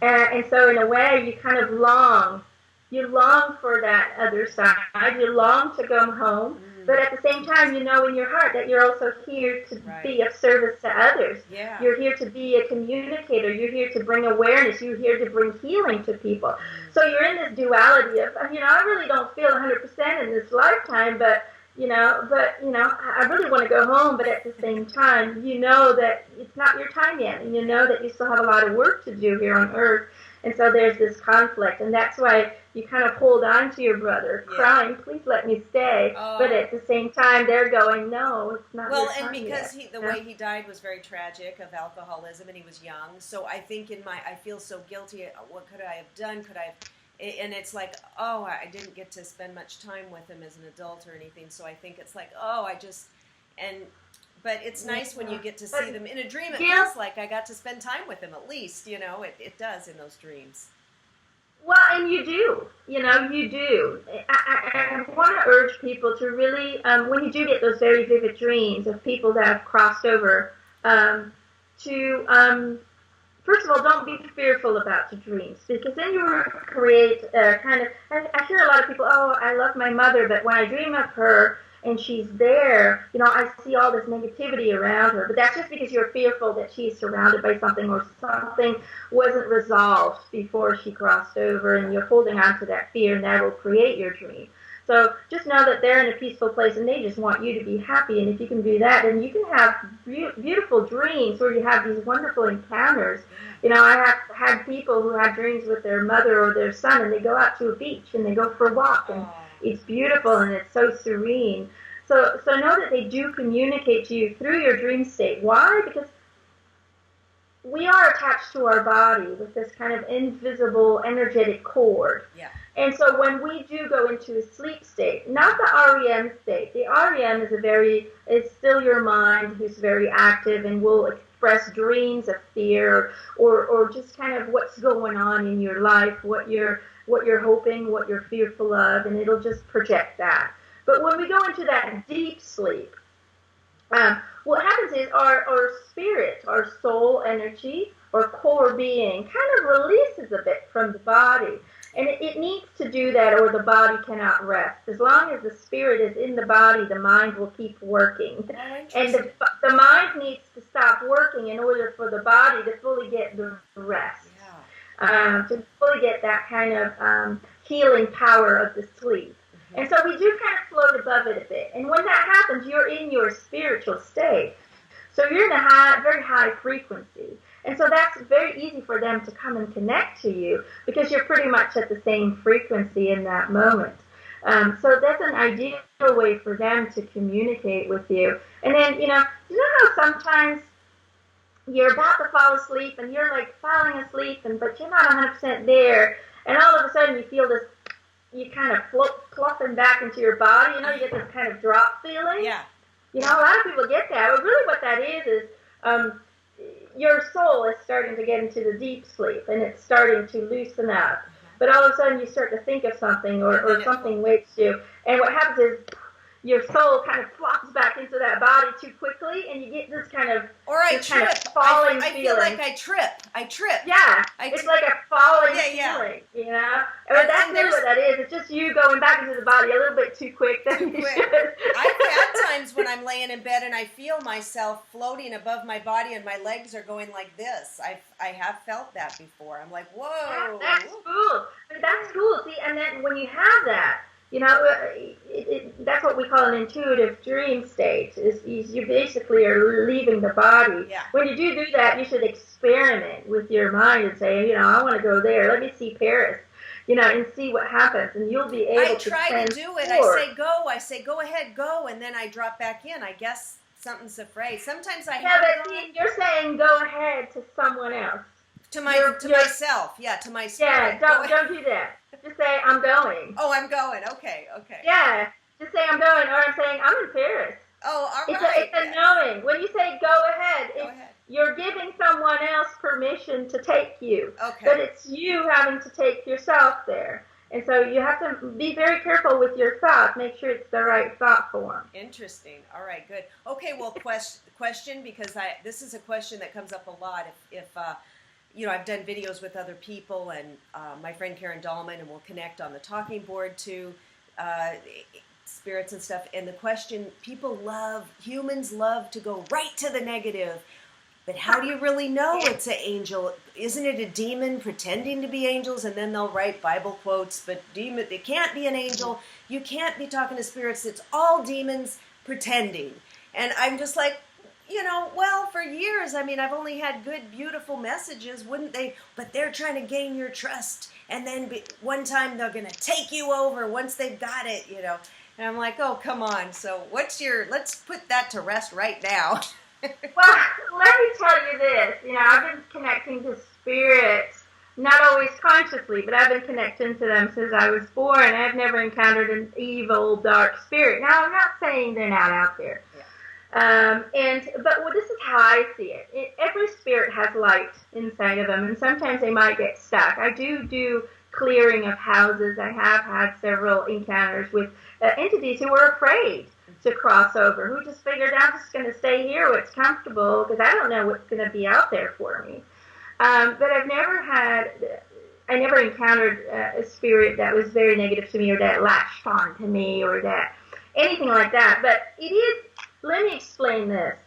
And so in a way, you kind of long. You long for that other side. You long to go home. But at the same time, you know in your heart that you're also here to be of service to others. Yeah. You're here to be a communicator. You're here to bring awareness. You're here to bring healing to people. So you're in this duality of, I really don't feel 100% in this lifetime, but I really want to go home, but at the same time, you know that it's not your time yet, and you know that you still have a lot of work to do here on Earth, and so there's this conflict, and that's why you kind of hold on to your brother, crying, please let me stay, but at the same time, they're going, no, it's not your time and because yet. the way he died was very tragic, of alcoholism, and he was young, so I think I feel so guilty, what could I have done, and it's like, I didn't get to spend much time with him as an adult or anything, so I think it's like, but it's nice when you get to see them in a dream. It feels like I got to spend time with him at least, it does in those dreams. Well, and you do, you do. I want to urge people to really, when you do get those very vivid dreams of people that have crossed over, first of all, don't be fearful about the dreams, because then you create I hear a lot of people, I love my mother, but when I dream of her and she's there, I see all this negativity around her. But that's just because you're fearful that she's surrounded by something, or something wasn't resolved before she crossed over, and you're holding on to that fear, and that will create your dream. So just know that they're in a peaceful place, and they just want you to be happy. And if you can do that, then you can have beautiful dreams where you have these wonderful encounters. I have had people who have dreams with their mother or their son, and they go out to a beach and they go for a walk, and it's beautiful and it's so serene. So know that they do communicate to you through your dream state. Why? Because we are attached to our body with this kind of invisible energetic cord. Yeah. And so when we do go into a sleep state, not the REM state. The REM is still your mind who's very active and will express dreams of fear or just kind of what's going on in your life, what you're hoping, what you're fearful of, and it'll just project that. But when we go into that deep sleep, what happens is our spirit, our soul energy, or core being kind of releases a bit from the body. And it needs to do that, or the body cannot rest. As long as the spirit is in the body, the mind will keep working. And the mind needs to stop working in order for the body to fully get the rest. To fully get that kind of healing power of the sleep. Mm-hmm. And so we do kind of float above it a bit. And when that happens, you're in your spiritual state. So you're in a very high frequency. And so that's very easy for them to come and connect to you because you're pretty much at the same frequency in that moment. So that's an ideal way for them to communicate with you. And then, you know how sometimes you're about to fall asleep and you're like falling asleep, but you're not 100% there. And all of a sudden you feel this, you kind of plopping back into your body. You get this kind of drop feeling. Yeah. A lot of people get that. But really what that is your soul is starting to get into the deep sleep and it's starting to loosen up. But all of a sudden you start to think of something or something wakes you. And what happens is your soul kind of flops back into that body too quickly and you get this kind of trip. Falling I feeling. feel like I trip. Yeah. It's like a falling feeling, And that's really what that is. It's just you going back into the body a little bit too quick than you should. I've had times when I'm laying in bed and I feel myself floating above my body and my legs are going like this. I have felt that before. I'm like, whoa. That's cool. That's cool. See, and then when you have that, that's what we call an intuitive dream state. You basically are leaving the body. Yeah. When you do that, you should experiment with your mind and say, I want to go there. Let me see Paris, and see what happens. And you'll be able to try to do it. I say, go ahead, go. And then I drop back in. I guess something's afraid. Sometimes I have. But see, you're saying go ahead to someone else. To myself. Yeah, to my spirit. Yeah, don't do that. Just say, I'm going. Oh, I'm going. Okay. Yeah, just say I'm going, or I'm saying I'm in Paris. Oh, all right. It's a knowing. When you say go ahead, you're giving someone else permission to take you. Okay. But it's you having to take yourself there. And so you have to be very careful with your thoughts. Make sure it's the right thought form. Interesting. All right, good. Okay, well, question, because this is a question that comes up a lot. If I've done videos with other people, and my friend Karen Dahlman, and we'll connect on the talking board too, spirits and stuff. And the question, humans love to go right to the negative. But how do you really know it's an angel? Isn't it a demon pretending to be angels? And then they'll write Bible quotes, but it can't be an angel. You can't be talking to spirits. It's all demons pretending. And I'm just like, well, for years, I've only had good, beautiful messages, wouldn't they? But they're trying to gain your trust. And then one time they're going to take you over once they've got it, And I'm like, oh, come on. So let's put that to rest right now. Well, let me tell you this. I've been connecting to spirits, not always consciously, but I've been connecting to them since I was born. I've never encountered an evil, dark spirit. Now, I'm not saying they're not out there. Yeah. But this is how I see it. Every spirit has light inside of them, and sometimes they might get stuck. I do clearing of houses. I have had several encounters with entities who were afraid to cross over, who just figured, I'm just going to stay here where it's comfortable because I don't know what's going to be out there for me. But I never encountered a spirit that was very negative to me, or that latched on to me, or that anything like that. But let me explain this.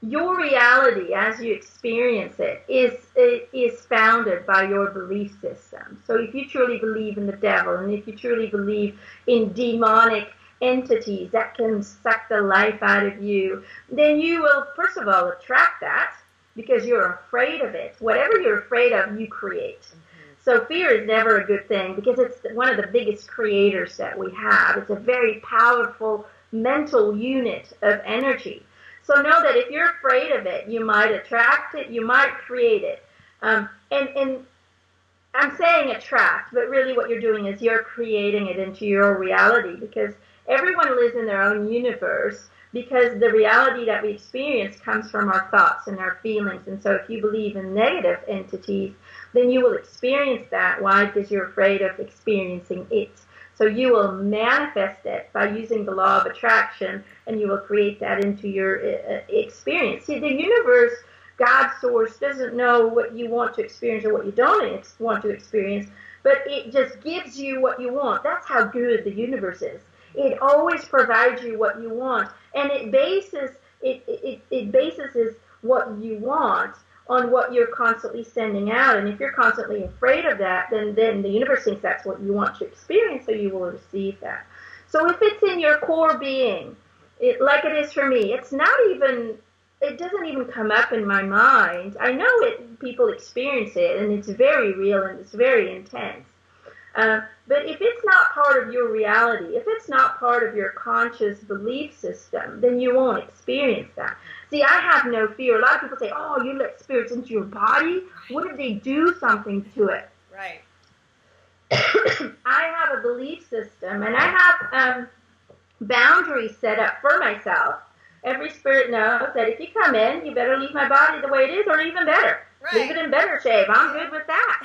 Your reality as you experience it is founded by your belief system. So if you truly believe in the devil, and if you truly believe in demonic entities that can suck the life out of you, then you will, first of all, attract that because you're afraid of it. Whatever you're afraid of, you create. Mm-hmm. So fear is never a good thing because it's one of the biggest creators that we have. It's a very powerful mental unit of energy. So know that if you're afraid of it, you might attract it, you might create it. And I'm saying attract, but really what you're doing is you're creating it into your reality, because everyone lives in their own universe, because the reality that we experience comes from our thoughts and our feelings. And so if you believe in negative entities, then you will experience that. Why? Because you're afraid of experiencing it. So you will manifest it by using the law of attraction, and you will create that into your experience. See, the universe, God's source, doesn't know what you want to experience or what you don't want to experience, but it just gives you what you want. That's how good the universe is. It always provides you what you want, and it bases what you want on what you're constantly sending out. And if you're constantly afraid of that, then the universe thinks that's what you want to experience, so you will receive that. So if it's in your core being, like it is for me, it doesn't even come up in my mind. I know people experience it, and it's very real and it's very intense. But if it's not part of your reality, if it's not part of your conscious belief system, then you won't experience that. See, I have no fear. A lot of people say, oh, you let spirits into your body? What if they do something to it? Right. I have a belief system, and I have boundaries set up for myself. Every spirit knows that if you come in, you better leave my body the way it is, or even better. Right. Leave it in better shape. I'm good with that.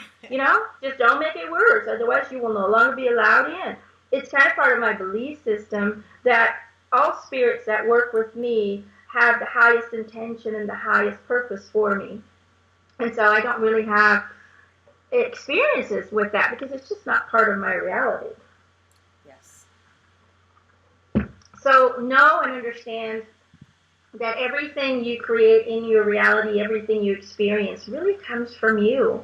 Just don't make it worse. Otherwise, you will no longer be allowed in. It's kind of part of my belief system that all spirits that work with me have the highest intention and the highest purpose for me. And so I don't really have experiences with that because it's just not part of my reality. Yes. So know and understand that everything you create in your reality, everything you experience, really comes from you.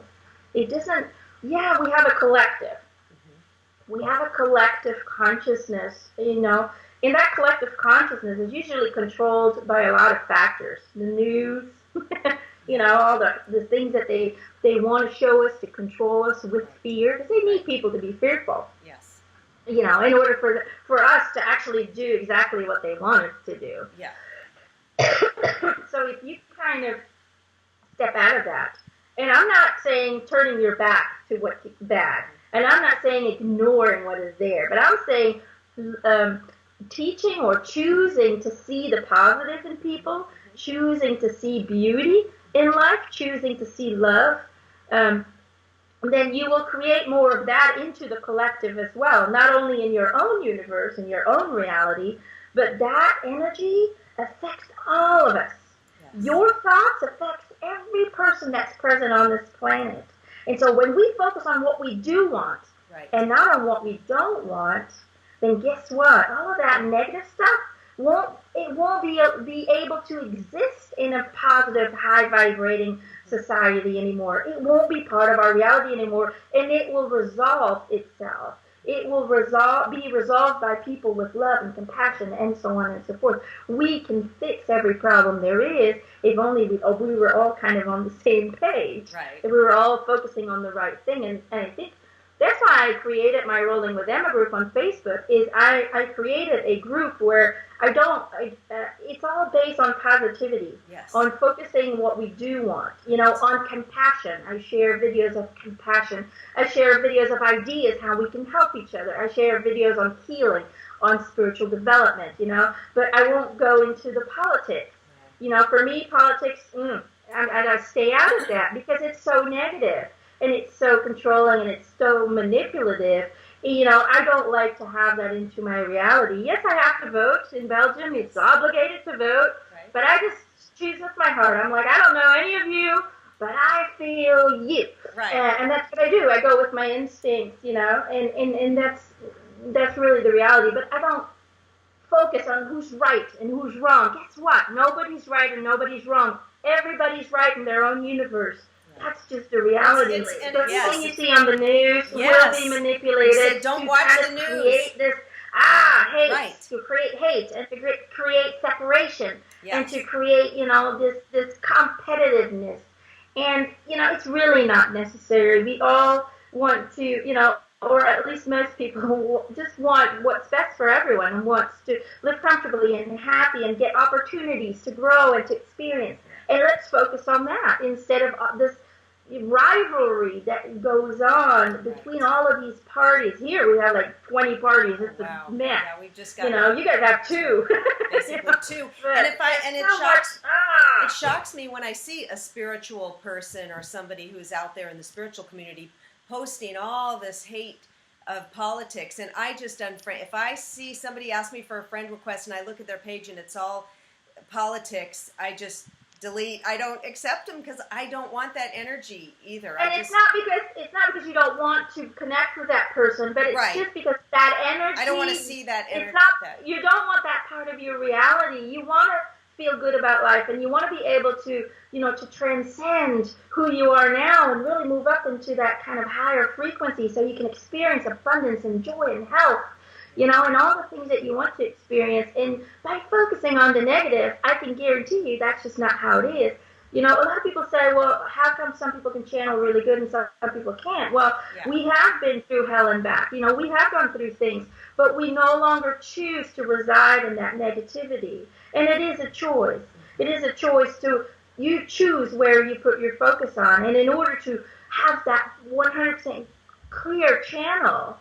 It doesn't, we have a collective. Mm-hmm. We have a collective consciousness, And that collective consciousness is usually controlled by a lot of factors. The news, all the things that they want to show us to control us with fear, because they need people to be fearful. Yes. In order for us to actually do exactly what they want us to do. Yeah. So if you kind of step out of that, and I'm not saying turning your back to what's bad, and I'm not saying ignoring what is there, but I'm saying teaching or choosing to see the positive in people, choosing to see beauty in life, choosing to see love, then you will create more of that into the collective as well, not only in your own universe, in your own reality, but that energy affects all of us. Yes. Your thoughts affect every person that's present on this planet. And so when we focus on what we do want, right, and not on what we don't want, then guess what? All of that negative stuff won't be able to exist in a positive, high vibrating society anymore. It won't be part of our reality anymore, and it will resolve itself. It will be resolved by people with love and compassion and so on and so forth. We can fix every problem there is if only we were all kind of on the same page. Right. If we were all focusing on the right thing. And I think that's why I created my Rolling with Emma group on Facebook. Is I created a group where it's all based on positivity, yes, on focusing what we do want, on compassion. I share videos of compassion. I share videos of ideas, how we can help each other. I share videos on healing, on spiritual development, but I won't go into the politics. For me, politics, I stay out of that because it's so negative and it's so controlling and it's so manipulative. I don't like to have that into my reality. Yes, I have to vote in Belgium. It's obligated to vote. Right. But I just choose with my heart. I'm like, I don't know any of you, but I feel you. Right. And that's what I do. I go with my instincts, and that's really the reality. But I don't focus on who's right and who's wrong. Guess what? Nobody's right and nobody's wrong. Everybody's right in their own universe. That's just the reality. Everything you see on the news will be manipulated. Don't watch the news. Create this hate, right, to create hate and to create separation, yes, and to create this competitiveness. And it's really not necessary. We all want to or at least most people just want what's best for everyone and wants to live comfortably and happy and get opportunities to grow and to experience. And let's focus on that instead of this rivalry that goes on between all of these parties. Here we have like 20 parties. It's a mess. Yeah, we've just got you guys have two. Basically two. It shocks me when I see a spiritual person or somebody who's out there in the spiritual community posting all this hate of politics, and I just unfriend. If I see somebody ask me for a friend request and I look at their page and it's all politics, I just delete. I don't accept them because I don't want that energy either. And it's not because you don't want to connect with that person, but it's right, just because that energy. I don't want to see that energy. It's not. You don't want that part of your reality. You want to feel good about life, and you want to be able to, to transcend who you are now and really move up into that kind of higher frequency, so you can experience abundance and joy and health. And all the things that you want to experience. And by focusing on the negative, I can guarantee you that's just not how it is. A lot of people say, well, how come some people can channel really good and some people can't? Well, yeah, we have been through hell and back. We have gone through things, but we no longer choose to reside in that negativity. And it is a choice. It is a choice you choose where you put your focus on. And in order to have that 100% clear channel,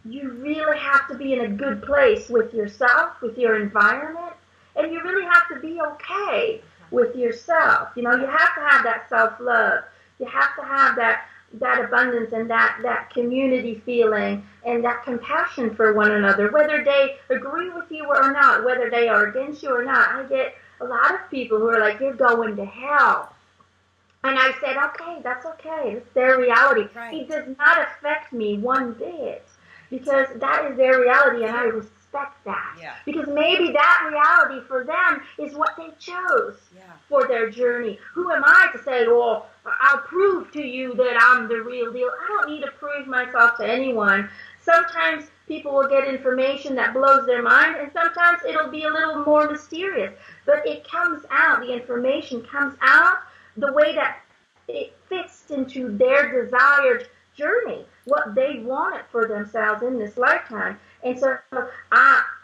you really have to be in a good place with yourself, with your environment, and you really have to be okay with yourself. You have to have that self-love. You have to have that abundance and that community feeling and that compassion for one another, whether they agree with you or not, whether they are against you or not. I get a lot of people who are like, you're going to hell. And I said, okay, that's okay. It's their reality. Right. It does not affect me one bit. Because that is their reality, and I respect that. Yeah. Because maybe that reality for them is what they chose, yeah, for their journey. Who am I to say, well, I'll prove to you that I'm the real deal? I don't need to prove myself to anyone. Sometimes people will get information that blows their mind, and sometimes it'll be a little more mysterious. But it comes out, the information comes out the way that it fits into their desired journey, what they wanted for themselves in this lifetime. And so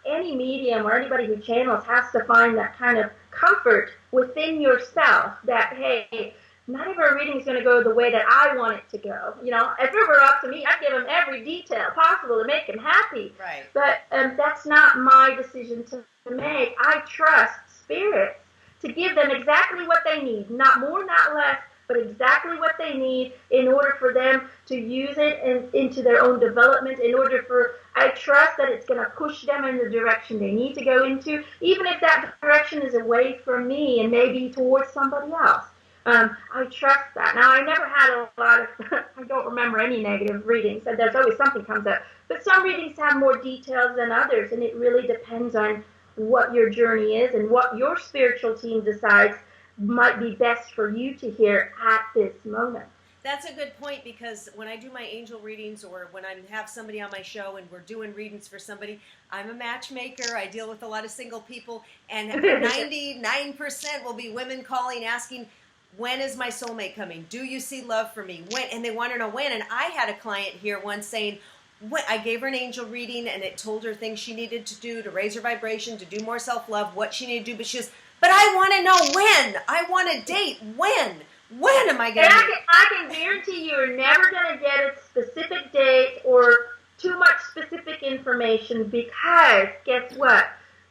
any medium or anybody who channels has to find that kind of comfort within yourself that, hey, not every reading is going to go the way that I want it to go. If it were up to me, I'd give them every detail possible to make them happy. Right. But that's not my decision to make. I trust spirits to give them exactly what they need, not more, not less, but exactly what they need in order for them to use it into their own development, in order for, I trust that it's going to push them in the direction they need to go into, even if that direction is away from me and maybe towards somebody else. I trust that. Now, I never had a lot of, I don't remember any negative readings, and there's always something comes up. But some readings have more details than others, and it really depends on what your journey is and what your spiritual team decides might be best for you to hear at this moment. That's a good point, because when I do my angel readings, or when I have somebody on my show and we're doing readings for somebody, I'm a matchmaker. I deal with a lot of single people, and 99% will be women calling asking, when is my soulmate coming? Do you see love for me? When? And they want to know when. And I had a client here once saying, I gave her an angel reading, and it told her things she needed to do to raise her vibration, to do more self-love, what she needed to do. But she goes, but I want to know when. I want a date. When? When am I going to do it? I can guarantee you're never going to get a specific date or too much specific information, because guess what?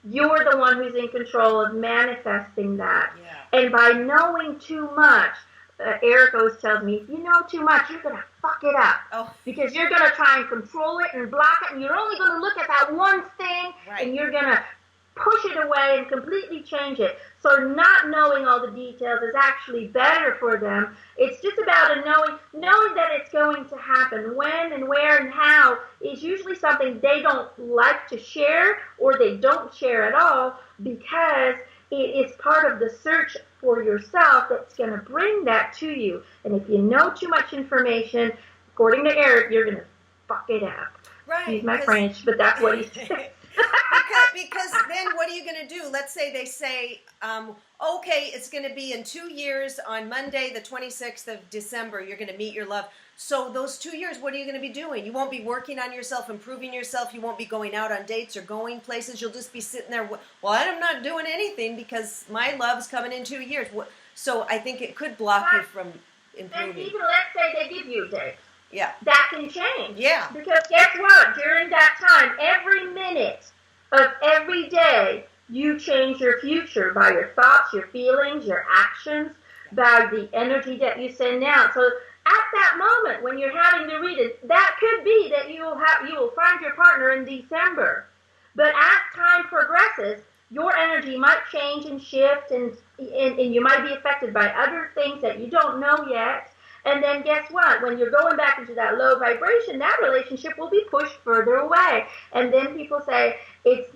You're the one who's in control of manifesting that. Yeah. And by knowing too much, Erik always tells me, if you know too much, you're going to fuck it up. Oh. Because you're going to try and control it and block it, and you're only going to look at that one thing, right, and you're going to push it away and completely change it. So not knowing all the details is actually better for them. It's just about knowing that it's going to happen. When and where and how is usually something they don't like to share, or they don't share at all, because it is part of the search for yourself that's going to bring that to you. And if you know too much information, according to Erik, you're going to fuck it up. Right. Excuse my French, but that's what he said. Because then what are you going to do? Let's say they say, okay, it's going to be in 2 years on Monday, the 26th of December, you're going to meet your love. So those 2 years, what are you going to be doing? You won't be working on yourself, improving yourself. You won't be going out on dates or going places. You'll just be sitting there. Well, I'm not doing anything because my love's coming in 2 years. So I think it could block you from improving. And even let's say they give you a date. Yeah. That can change. Yeah. Because guess what? During that time, every minute of every day, you change your future by your thoughts, your feelings, your actions, by the energy that you send out. So at that moment when you're having the reading, that could be that you will find your partner in December. But as time progresses, your energy might change and shift, and you might be affected by other things that you don't know yet. And then guess what? When you're going back into that low vibration, that relationship will be pushed further away. And then people say it's,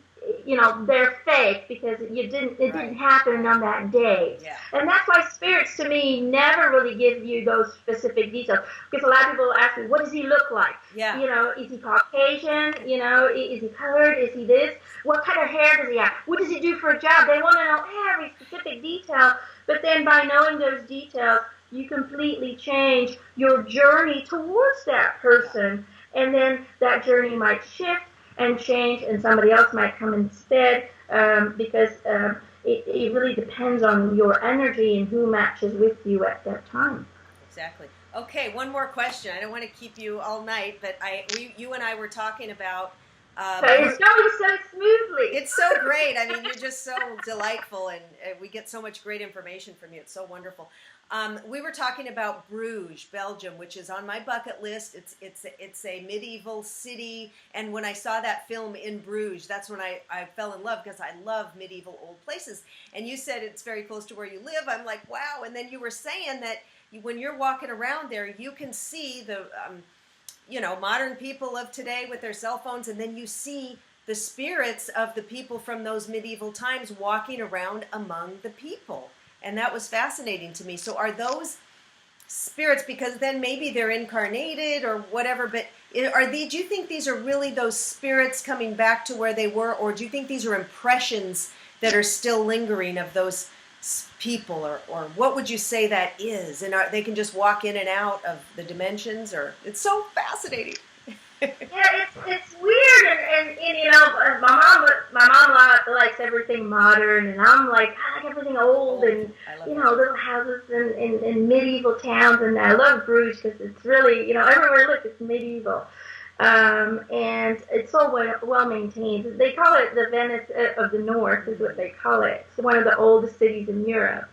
they're fake because it didn't happen on that day. Yeah. And that's why spirits, to me, never really give you those specific details. Because a lot of people ask me, what does he look like? Yeah. Is he Caucasian? Is he colored? Is he this? What kind of hair does he have? What does he do for a job? They want to know every specific detail. But then by knowing those details, you completely change your journey towards that person. And then that journey might shift and change, and somebody else might come instead, because it really depends on your energy and who matches with you at that time. Exactly. Okay, one more question. I don't want to keep you all night, but you and I were talking about... it's going so smoothly. It's so great. I mean, you're just so delightful, and we get so much great information from you. It's so wonderful. We were talking about Bruges, Belgium, which is on my bucket list. It's a medieval city, and when I saw that film In Bruges, that's when I fell in love, because I love medieval old places. And you said it's very close to where you live. I'm like, wow. And then you were saying that when you're walking around there, you can see the modern people of today with their cell phones, and then you see the spirits of the people from those medieval times walking around among the people. And that was fascinating to me. So are those spirits, because then maybe they're incarnated or whatever, but do you think these are really those spirits coming back to where they were, or do you think these are impressions that are still lingering of those people, or what would you say that is? And they can just walk in and out of the dimensions, or it's so fascinating. Yeah, it's weird, and my mom likes everything modern, and I'm like, I like everything old, and little houses in medieval towns, and I love Bruges because it's really, everywhere I look, it's medieval, and it's so well maintained. They call it the Venice of the North, is what they call it. It's one of the oldest cities in Europe.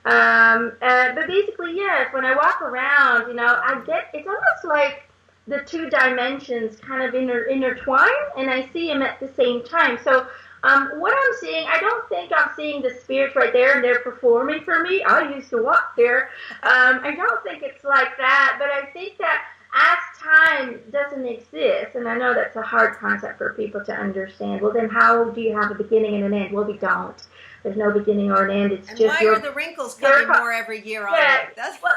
But basically, yes, when I walk around, it's almost like the two dimensions kind of intertwine, and I see them at the same time. So what I'm seeing, I don't think I'm seeing the spirits right there and they're performing for me. I used to walk there. I don't think it's like that, but I think that as time doesn't exist, and I know that's a hard concept for people to understand, well, then how do you have a beginning and an end? Well, we don't. There's no beginning or an end. It's and just why are the wrinkles coming more every year on you? Well,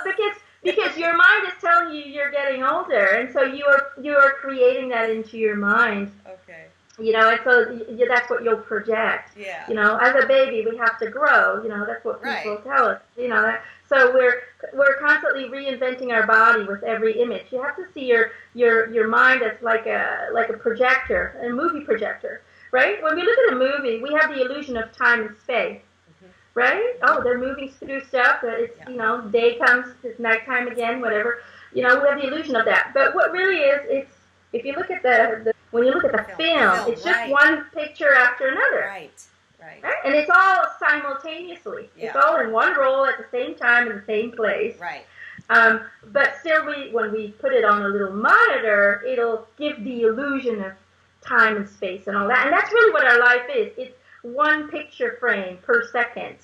because your mind is telling you you're getting older, and so you are creating that into your mind. Okay. And so that's what you'll project. Yeah. As a baby, we have to grow. That's what people tell us. So we're constantly reinventing our body with every image. You have to see your mind as like a projector, a movie projector, right? When we look at a movie, we have the illusion of time and space. Right? Oh, they're moving through stuff. It's, day comes, it's nighttime again, whatever. We have the illusion of that. But what really is, if you look at when you look at the film, it's just one picture after another. Right? And it's all simultaneously. Yeah. It's all in one roll at the same time in the same place. Right. But still, when we put it on a little monitor, it'll give the illusion of time and space and all that. And that's really what our life is. It's one picture frame per second,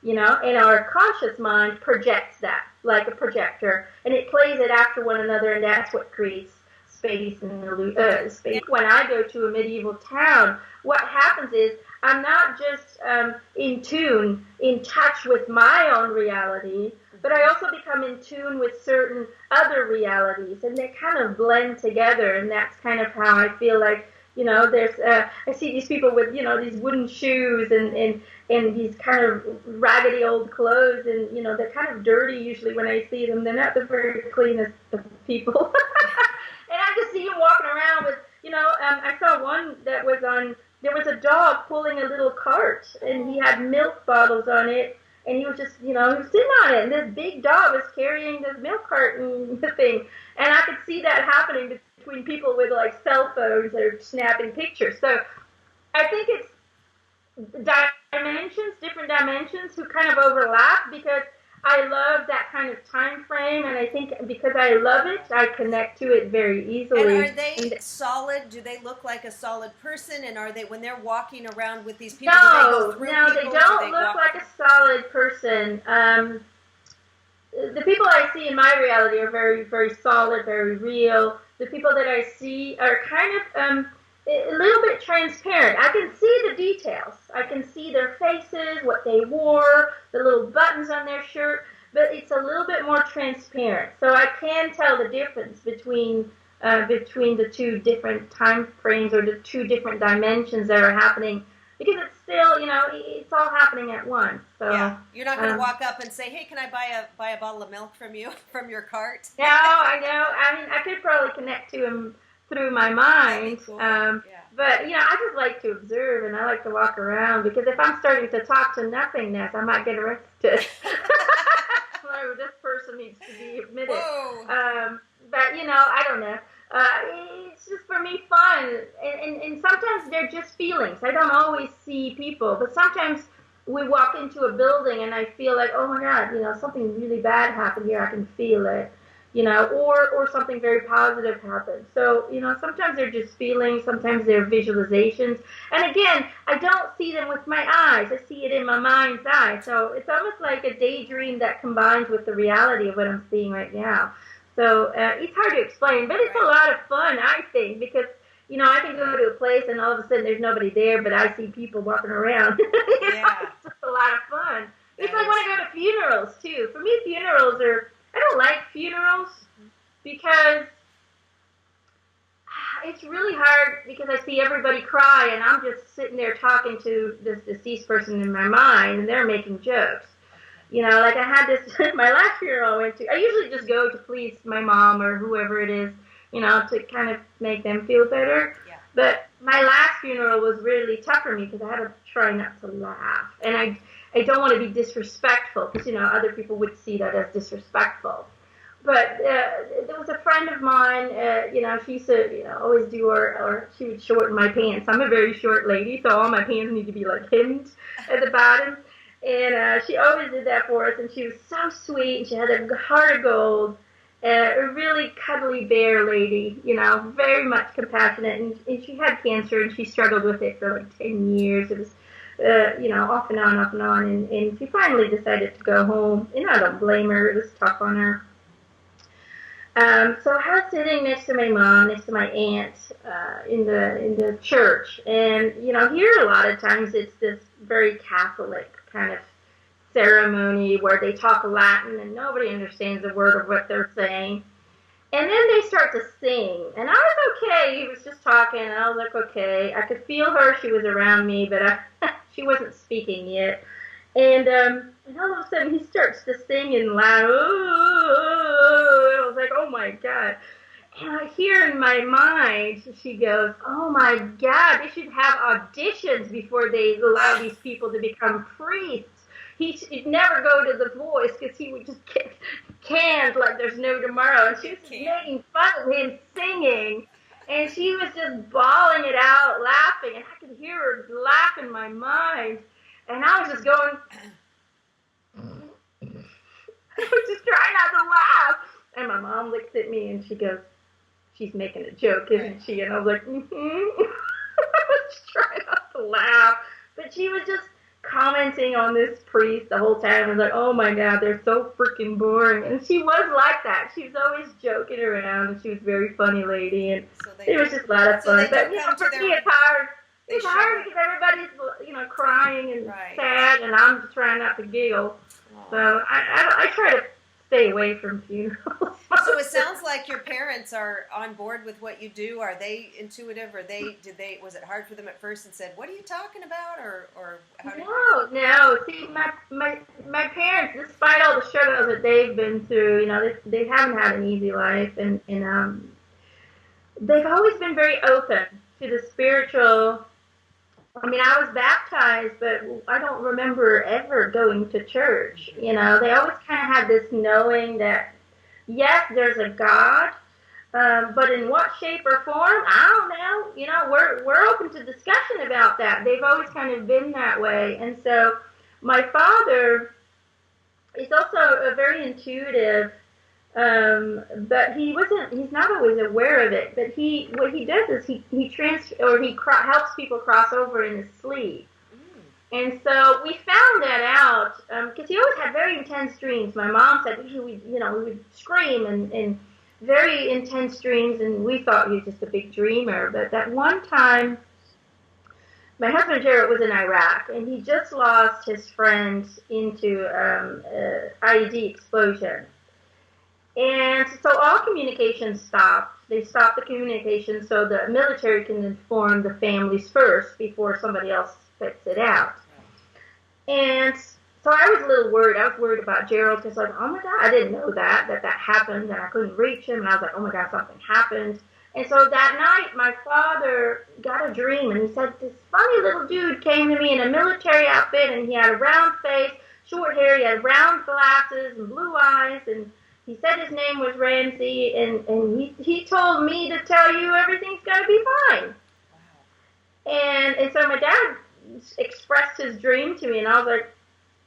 and our conscious mind projects that like a projector, and it plays it after one another, and that's what creates space and space. When I go to a medieval town, what happens is I'm not just in touch with my own reality, but I also become in tune with certain other realities, and they kind of blend together, and that's kind of how I feel like. There's I see these people with these wooden shoes and these kind of raggedy old clothes, and they're kind of dirty usually when I see them. They're not the very cleanest of people, and I just see them walking around with I saw one that was on. There was a dog pulling a little cart, and he had milk bottles on it, and he was just he was sitting on it, and this big dog was carrying this milk cart and the thing, and I could see that happening between people with like cell phones that are snapping pictures. So I think it's different dimensions who kind of overlap, because I love that kind of time frame, and I think because I love it, I connect to it very easily. And are they solid? Do they look like a solid person? And are they, when they're walking around with these people, do they go through people? They don't look like a solid person. The people I see in my reality are very, very solid, very real. The people that I see are kind of a little bit transparent. I can see the details. I can see their faces, what they wore, the little buttons on their shirt, but it's a little bit more transparent. So I can tell the difference between the two different time frames or the two different dimensions that are happening, because it's still, it's all happening at once. So yeah, you're not going to walk up and say, "Hey, can I buy a bottle of milk from you from your cart?" No, I know. I mean, I could probably connect to him through my mind. Cool. But I just like to observe, and I like to walk around, because if I'm starting to talk to nothingness, I might get arrested. Like, this person needs to be admitted. But I don't know. It's just for me fun, and sometimes they're just feelings. I don't always see people, but sometimes we walk into a building and I feel like, oh my God, something really bad happened here. I can feel it, or something very positive happened. So, sometimes they're just feelings, sometimes they're visualizations. And again, I don't see them with my eyes. I see it in my mind's eye. So it's almost like a daydream that combines with the reality of what I'm seeing right now. So it's hard to explain, but it's a lot of fun, I think, because, I can go to a place and all of a sudden there's nobody there, but I see people walking around. It's just a lot of fun. It's like when I go to funerals, too. For me, I don't like funerals because it's really hard, because I see everybody cry and I'm just sitting there talking to this deceased person in my mind, and they're making jokes. Like I had this, my last funeral I went to, I usually just go to please my mom or whoever it is, to kind of make them feel better. Yeah. But my last funeral was really tough for me, because I had to try not to laugh. And I don't want to be disrespectful, because, other people would see that as disrespectful. But there was a friend of mine, she used to, always do, or she would shorten my pants. I'm a very short lady, so all my pants need to be like hemmed at the bottom. And she always did that for us, and she was so sweet, and she had a heart of gold, a really cuddly bear lady, very much compassionate, and she had cancer, and she struggled with it for like 10 years. It was, off and on, and she finally decided to go home, and I don't blame her. It was tough on her. So I was sitting next to my mom, next to my aunt, in the church, and here a lot of times it's this very Catholic kind of ceremony where they talk Latin and nobody understands a word of what they're saying, and then they start to sing, and I was okay. He was just talking, and I was like, okay. I could feel her; she was around me, but she wasn't speaking yet. And all of a sudden, he starts to sing in loud. I was like, oh my God. And I hear in my mind, she goes, oh my God, they should have auditions before they allow these people to become priests. He should never go to The Voice because he would just get canned like there's no tomorrow. And she was just making fun of him singing. And she was just bawling it out, laughing. And I could hear her laugh in my mind. And I was just going, I was just trying not to laugh. And my mom looks at me and she goes, she's making a joke, isn't she? And I was like, I was trying not to laugh. But she was just commenting on this priest the whole time. I was like, oh my God, they're so freaking boring. And she was like that. She was always joking around, and she was a very funny lady. And it was just a lot of fun. But, for me, it's hard. It's hard because everybody's, crying and sad, and I'm just trying not to giggle. Aww. So I try to stay away from funerals. So it sounds like your parents are on board with what you do. Are they intuitive, or was it hard for them at first and said, what are you talking about, or how did No. See, my parents, despite all the struggles that they've been through, they haven't had an easy life, and they've always been very open to the spiritual. I mean, I was baptized, but I don't remember ever going to church. They always kind of had this knowing that, yes, there's a God, but in what shape or form, I don't know. We're open to discussion about that. They've always kind of been that way. And so my father is also a very intuitive, but he's not always aware of it. But what he does is he helps people cross over in his sleep. And so we found that out because he always had very intense dreams. My mom said we would scream and very intense dreams, and we thought he was just a big dreamer. But that one time, my husband Jared was in Iraq, and he just lost his friend into IED explosion. And so all communication stopped. They stopped the communication so the military can inform the families first before somebody else spits it out. And so I was a little worried. I was worried about Gerald because, oh my God, I didn't know that happened, and I couldn't reach him. And I was like, oh my God, something happened. And so that night, my father got a dream, and he said, this funny little dude came to me in a military outfit, and he had a round face, short hair, he had round glasses and blue eyes, and he said his name was Ramsey, and he told me to tell you everything's going to be fine. Wow. And so my dad expressed his dream to me, and I was like,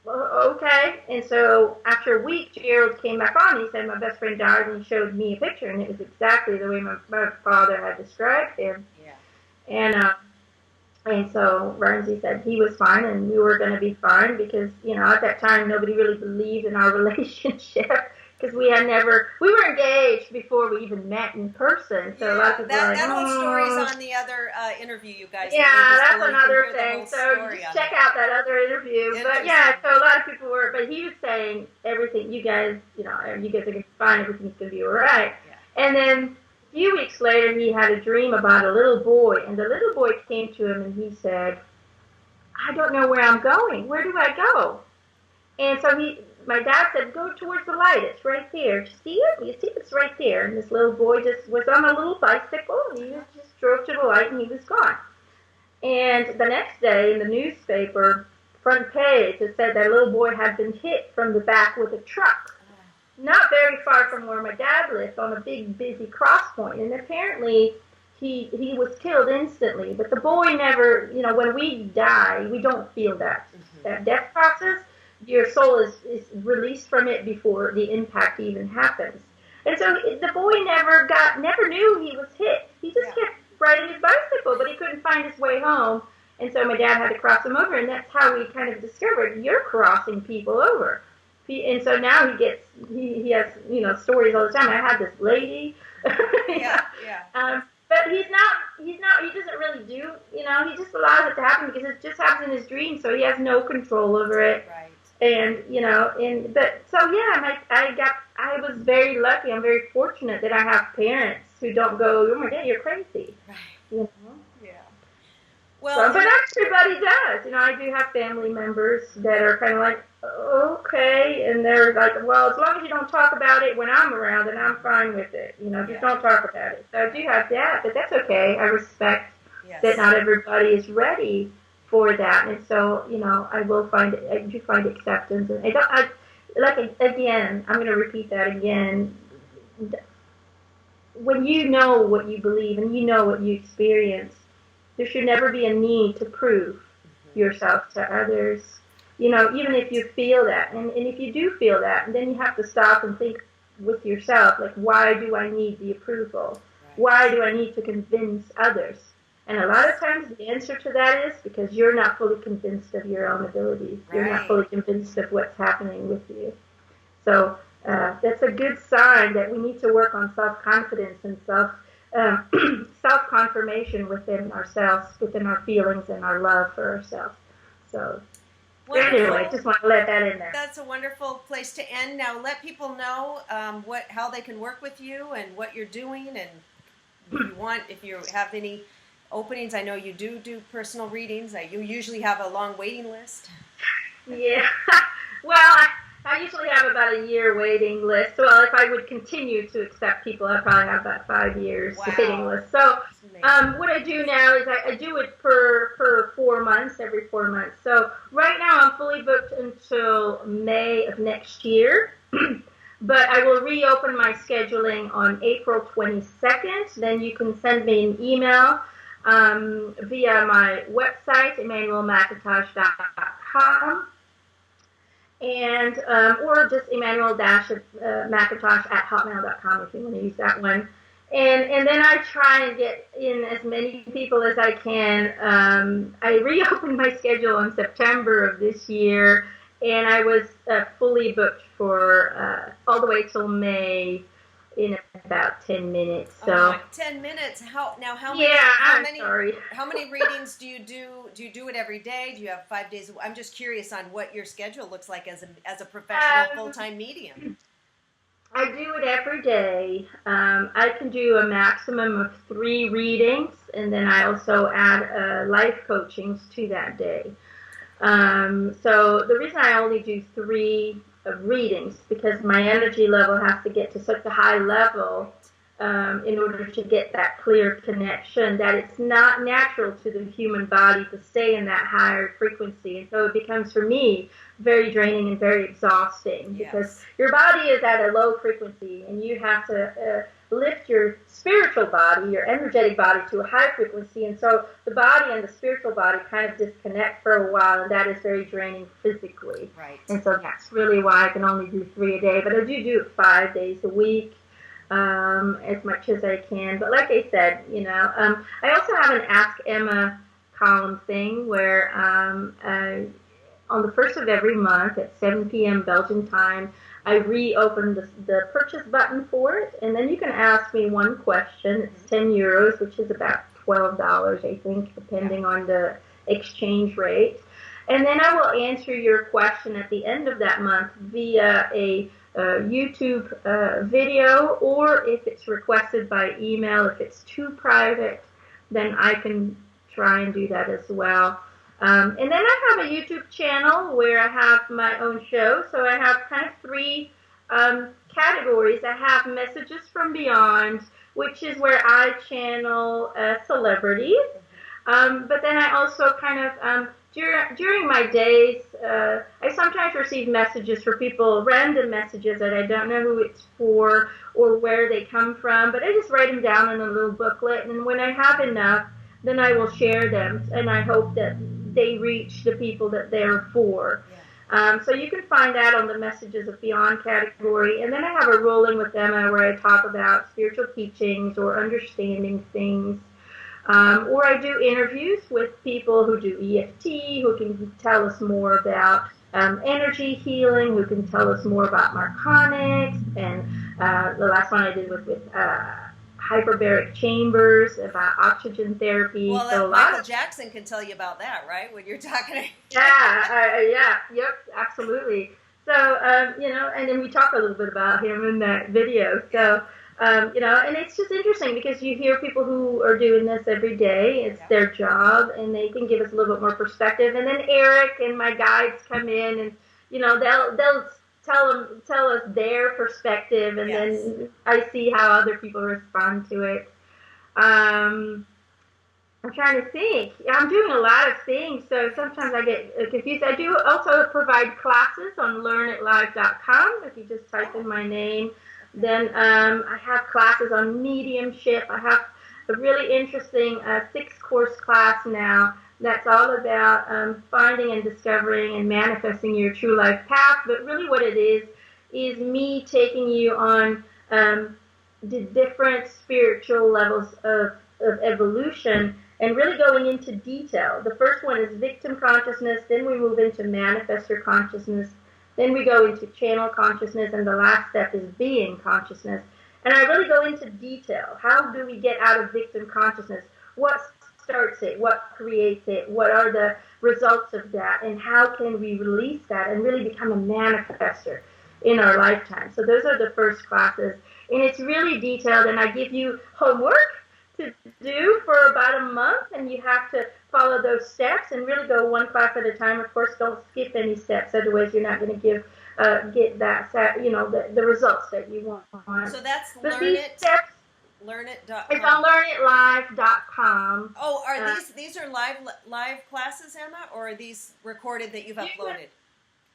well, okay. And so after a week, Gerald came back on, and he said my best friend died, and he showed me a picture, and it was exactly the way my father had described him. Yeah. And so Ramsey said he was fine, and we were going to be fine because, at that time, nobody really believed in our relationship. Because we were engaged before we even met in person. So that whole story's on the other interview you guys did. Yeah, that's another thing. So just check out that other interview. But yeah, so a lot of people but he was saying everything, you guys are going to be fine, everything's going to be all right. Yeah. And then a few weeks later, he had a dream about a little boy. And the little boy came to him and he said, I don't know where I'm going. Where do I go? And so my dad said, go towards the light. It's right there. You see it? You see it's right there. And this little boy just was on a little bicycle, and he just drove to the light, and he was gone. And the next day in the newspaper, front page, it said that little boy had been hit from the back with a truck. Not very far from where my dad lived, on a big, busy cross point. And apparently he was killed instantly. But the boy never, when we die, we don't feel that death process. Your soul is released from it before the impact even happens. And so the boy never knew he was hit. He just kept riding his bicycle, but he couldn't find his way home. And so my dad had to cross him over, and that's how we kind of discovered you're crossing people over. And so now he has stories all the time. I had this lady. But he doesn't really do, he just allows it to happen because it just happens in his dreams, so he has no control over it. Right. And, I was very lucky. I'm very fortunate that I have parents who don't go, oh my God, you're crazy. Right. Yeah. Well, but everybody does. I do have family members that are kind of like, okay, and they're like, well, as long as you don't talk about it when I'm around, then I'm fine with it. Just don't talk about it. So I do have that, but that's okay. I respect that not everybody is ready for that, and so I do find acceptance, and again, I'm going to repeat that again. When you know what you believe and you know what you experience, there should never be a need to prove yourself to others. Even if you feel that, and if you do feel that, then you have to stop and think with yourself, like, why do I need the approval? Right. Why do I need to convince others? And a lot of times the answer to that is because you're not fully convinced of your own abilities. Right. You're not fully convinced of what's happening with you. So that's a good sign that we need to work on self-confidence and self-confirmation within ourselves, within our feelings and our love for ourselves. So anyway, just want to let that in there. That's a wonderful place to end. Now let people know how they can work with you and what you're doing, and if you have any openings. I know you do personal readings. You usually have a long waiting list. Yeah. Well, I usually have about a year waiting list. Well, if I would continue to accept people, I'd probably have about 5 years waiting list. So what I do now is I do it per 4 months, every 4 months. So right now I'm fully booked until May of next year. But I will reopen my scheduling on April 22nd. Then you can send me an email via my website, EmanuelleMcintosh.com. And or just Emanuelle-Mcintosh@hotmail.com if you want to use that one. And then I try and get in as many people as I can. I reopened my schedule in September of this year, and I was fully booked for all the way till May in about 10 minutes. So 10 minutes. How many? How many readings do you do? Do you do it every day? Do you have 5 days? I'm just curious on what your schedule looks like as a professional full-time medium. I do it every day. I can do a maximum of 3 readings, and then I also add life coachings to that day. So the reason I only do 3 readings because my energy level has to get to such a high level in order to get that clear connection that it's not natural to the human body to stay in that higher frequency. And so it becomes, for me, very draining and very exhausting because your body is at a low frequency and you have to lift your spiritual body, your energetic body, to a high frequency. And so the body and the spiritual body kind of disconnect for a while, and that is very draining physically. Right. And so that's really why I can only do 3 a day. But I do it 5 days a week. As much as I can. But like I said, I also have an Ask Emma column thing where on the 1st of every month at 7 p.m. Belgian time, I reopen the purchase button for it, and then you can ask me one question. It's 10 euros, which is about $12, I think, depending on the exchange rate. And then I will answer your question at the end of that month via a YouTube video, or if it's requested by email. If it's too private, then I can try and do that as well. And then I have a YouTube channel where I have my own show. So I have kind of 3 categories. I have Messages from Beyond, which is where I channel celebrities. But then I also kind of during my days, I sometimes receive messages for people, random messages that I don't know who it's for or where they come from, but I just write them down in a little booklet, and when I have enough, then I will share them, and I hope that they reach the people that they're for. So you can find that on the Messages of Beyond category. And then I have a Rolling with Emma where I talk about spiritual teachings or understanding things. Or I do interviews with people who do EFT, who can tell us more about energy healing, who can tell us more about narcotics. And the last one I did was with hyperbaric chambers, about oxygen therapy. Well, so Michael Jackson can tell you about that, right? When you're talking. Yep, absolutely. So, and then we talk a little bit about him in that video. So, and it's just interesting because you hear people who are doing this every day. It's their job, and they can give us a little bit more perspective. And then Eric and my guides come in, and they'll tell us their perspective, and then I see how other people respond to it. I'm trying to think. I'm doing a lot of things, so sometimes I get confused. I do also provide classes on learnitlive.com. If you just type in my name, then I have classes on mediumship. I have a really interesting 6-course class now that's all about finding and discovering and manifesting your true life path. But really what it is me taking you on the different spiritual levels of evolution and really going into detail. The first one is victim consciousness, then we move into manifestor consciousness, then we go into channel consciousness, and the last step is being consciousness. And I really go into detail. How do we get out of victim consciousness? What starts it? What creates it? What are the results of that? And how can we release that and really become a manifestor in our lifetime? So those are the first classes. And it's really detailed, and I give you homework to do for about a month, and you have to follow those steps and really go one class at a time. Of course, don't skip any steps, otherwise you're not going to get that, the results that you want. So that's learnit.com. It's on learnitlive.com. Oh, are these are live classes, Emma, or are these recorded that you've uploaded?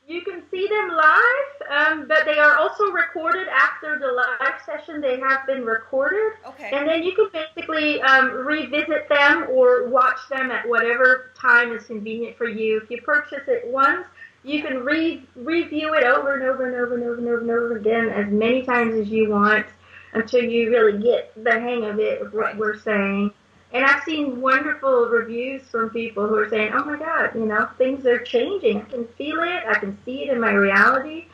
You can see them live, but they are also recorded after the live session. They have been recorded. Okay. And then you can basically revisit them or watch them at whatever time is convenient for you. If you purchase it once, you can review it over and over and over and over and over and over again as many times as you want until you really get the hang of it, of what we're saying. And I've seen wonderful reviews from people who are saying, oh my God, things are changing. I can feel it. I can see it in my reality.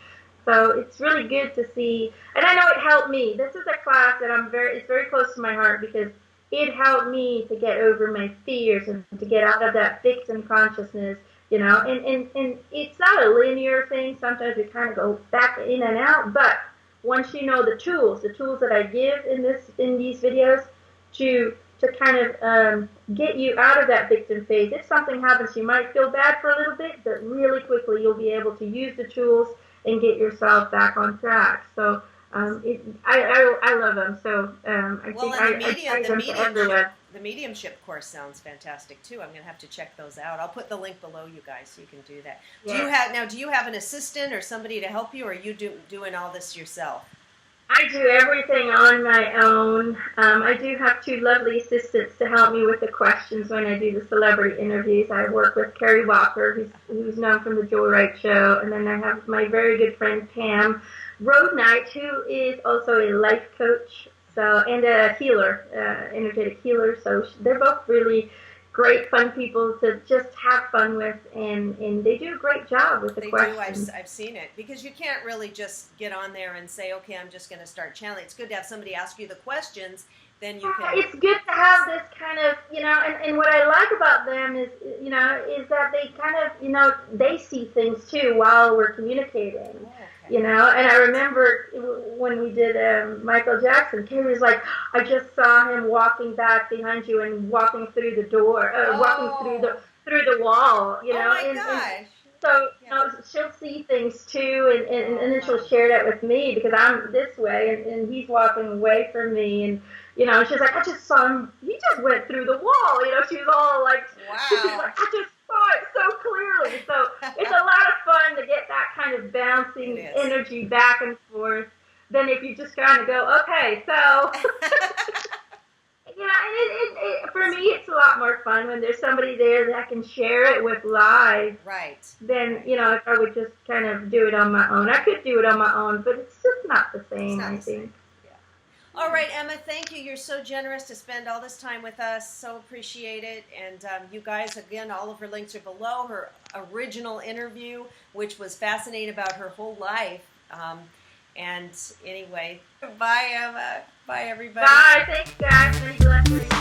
So it's really good to see. And I know it helped me. This is a class that it's very close to my heart because it helped me to get over my fears and to get out of that victim consciousness, and it's not a linear thing. Sometimes we kind of go back in and out. But once you know the tools that I give in these videos to kind of get you out of that victim phase. If something happens, you might feel bad for a little bit, but really quickly you'll be able to use the tools and get yourself back on track. So I love them. So I think I them to everyone. The mediumship course sounds fantastic too. I'm going to have to check those out. I'll put the link below you guys so you can do that. Yeah. Do you have an assistant or somebody to help you, or are you doing all this yourself? I do everything on my own. I do have 2 lovely assistants to help me with the questions when I do the celebrity interviews. I work with Carrie Walker, who's known from the Joy Wright Show, and then I have my very good friend Pam Roadnight, who is also a life coach, and a healer, energetic healer. So they're both really great, fun people to just have fun with, and they do a great job with the questions. I've seen it, because you can't really just get on there and say, okay, I'm just going to start channeling. It's good to have somebody ask you the questions, then you can... It's good to have this kind of, and what I like about them is that they kind of, they see things too while we're communicating. Oh, okay. And I remember when we did Michael Jackson, Kerry was like, I just saw him walking back behind you and walking through the door, walking through the wall, Oh my gosh. So she'll see things too, and then she'll share that with me because I'm this way, and he's walking away from me, and she's like, I just saw him. He just went through the wall. She was all like, wow. She's like, saw it so clearly. So it's a lot of fun to get that kind of bouncing energy back and forth. Then if you just kind of go, okay, so and for me, it's a lot more fun when there's somebody there that I can share it with live. Right. Then, if I would just kind of do it on my own. I could do it on my own, but it's just not the same, I think. Yeah. All right, Emma, thank you. You're so generous to spend all this time with us. So appreciate it. And you guys, again, all of her links are below. Her original interview, which was fascinating about her whole life. And anyway, bye, Emma. Bye, everybody. Bye. Thanks, guys. Many blessings.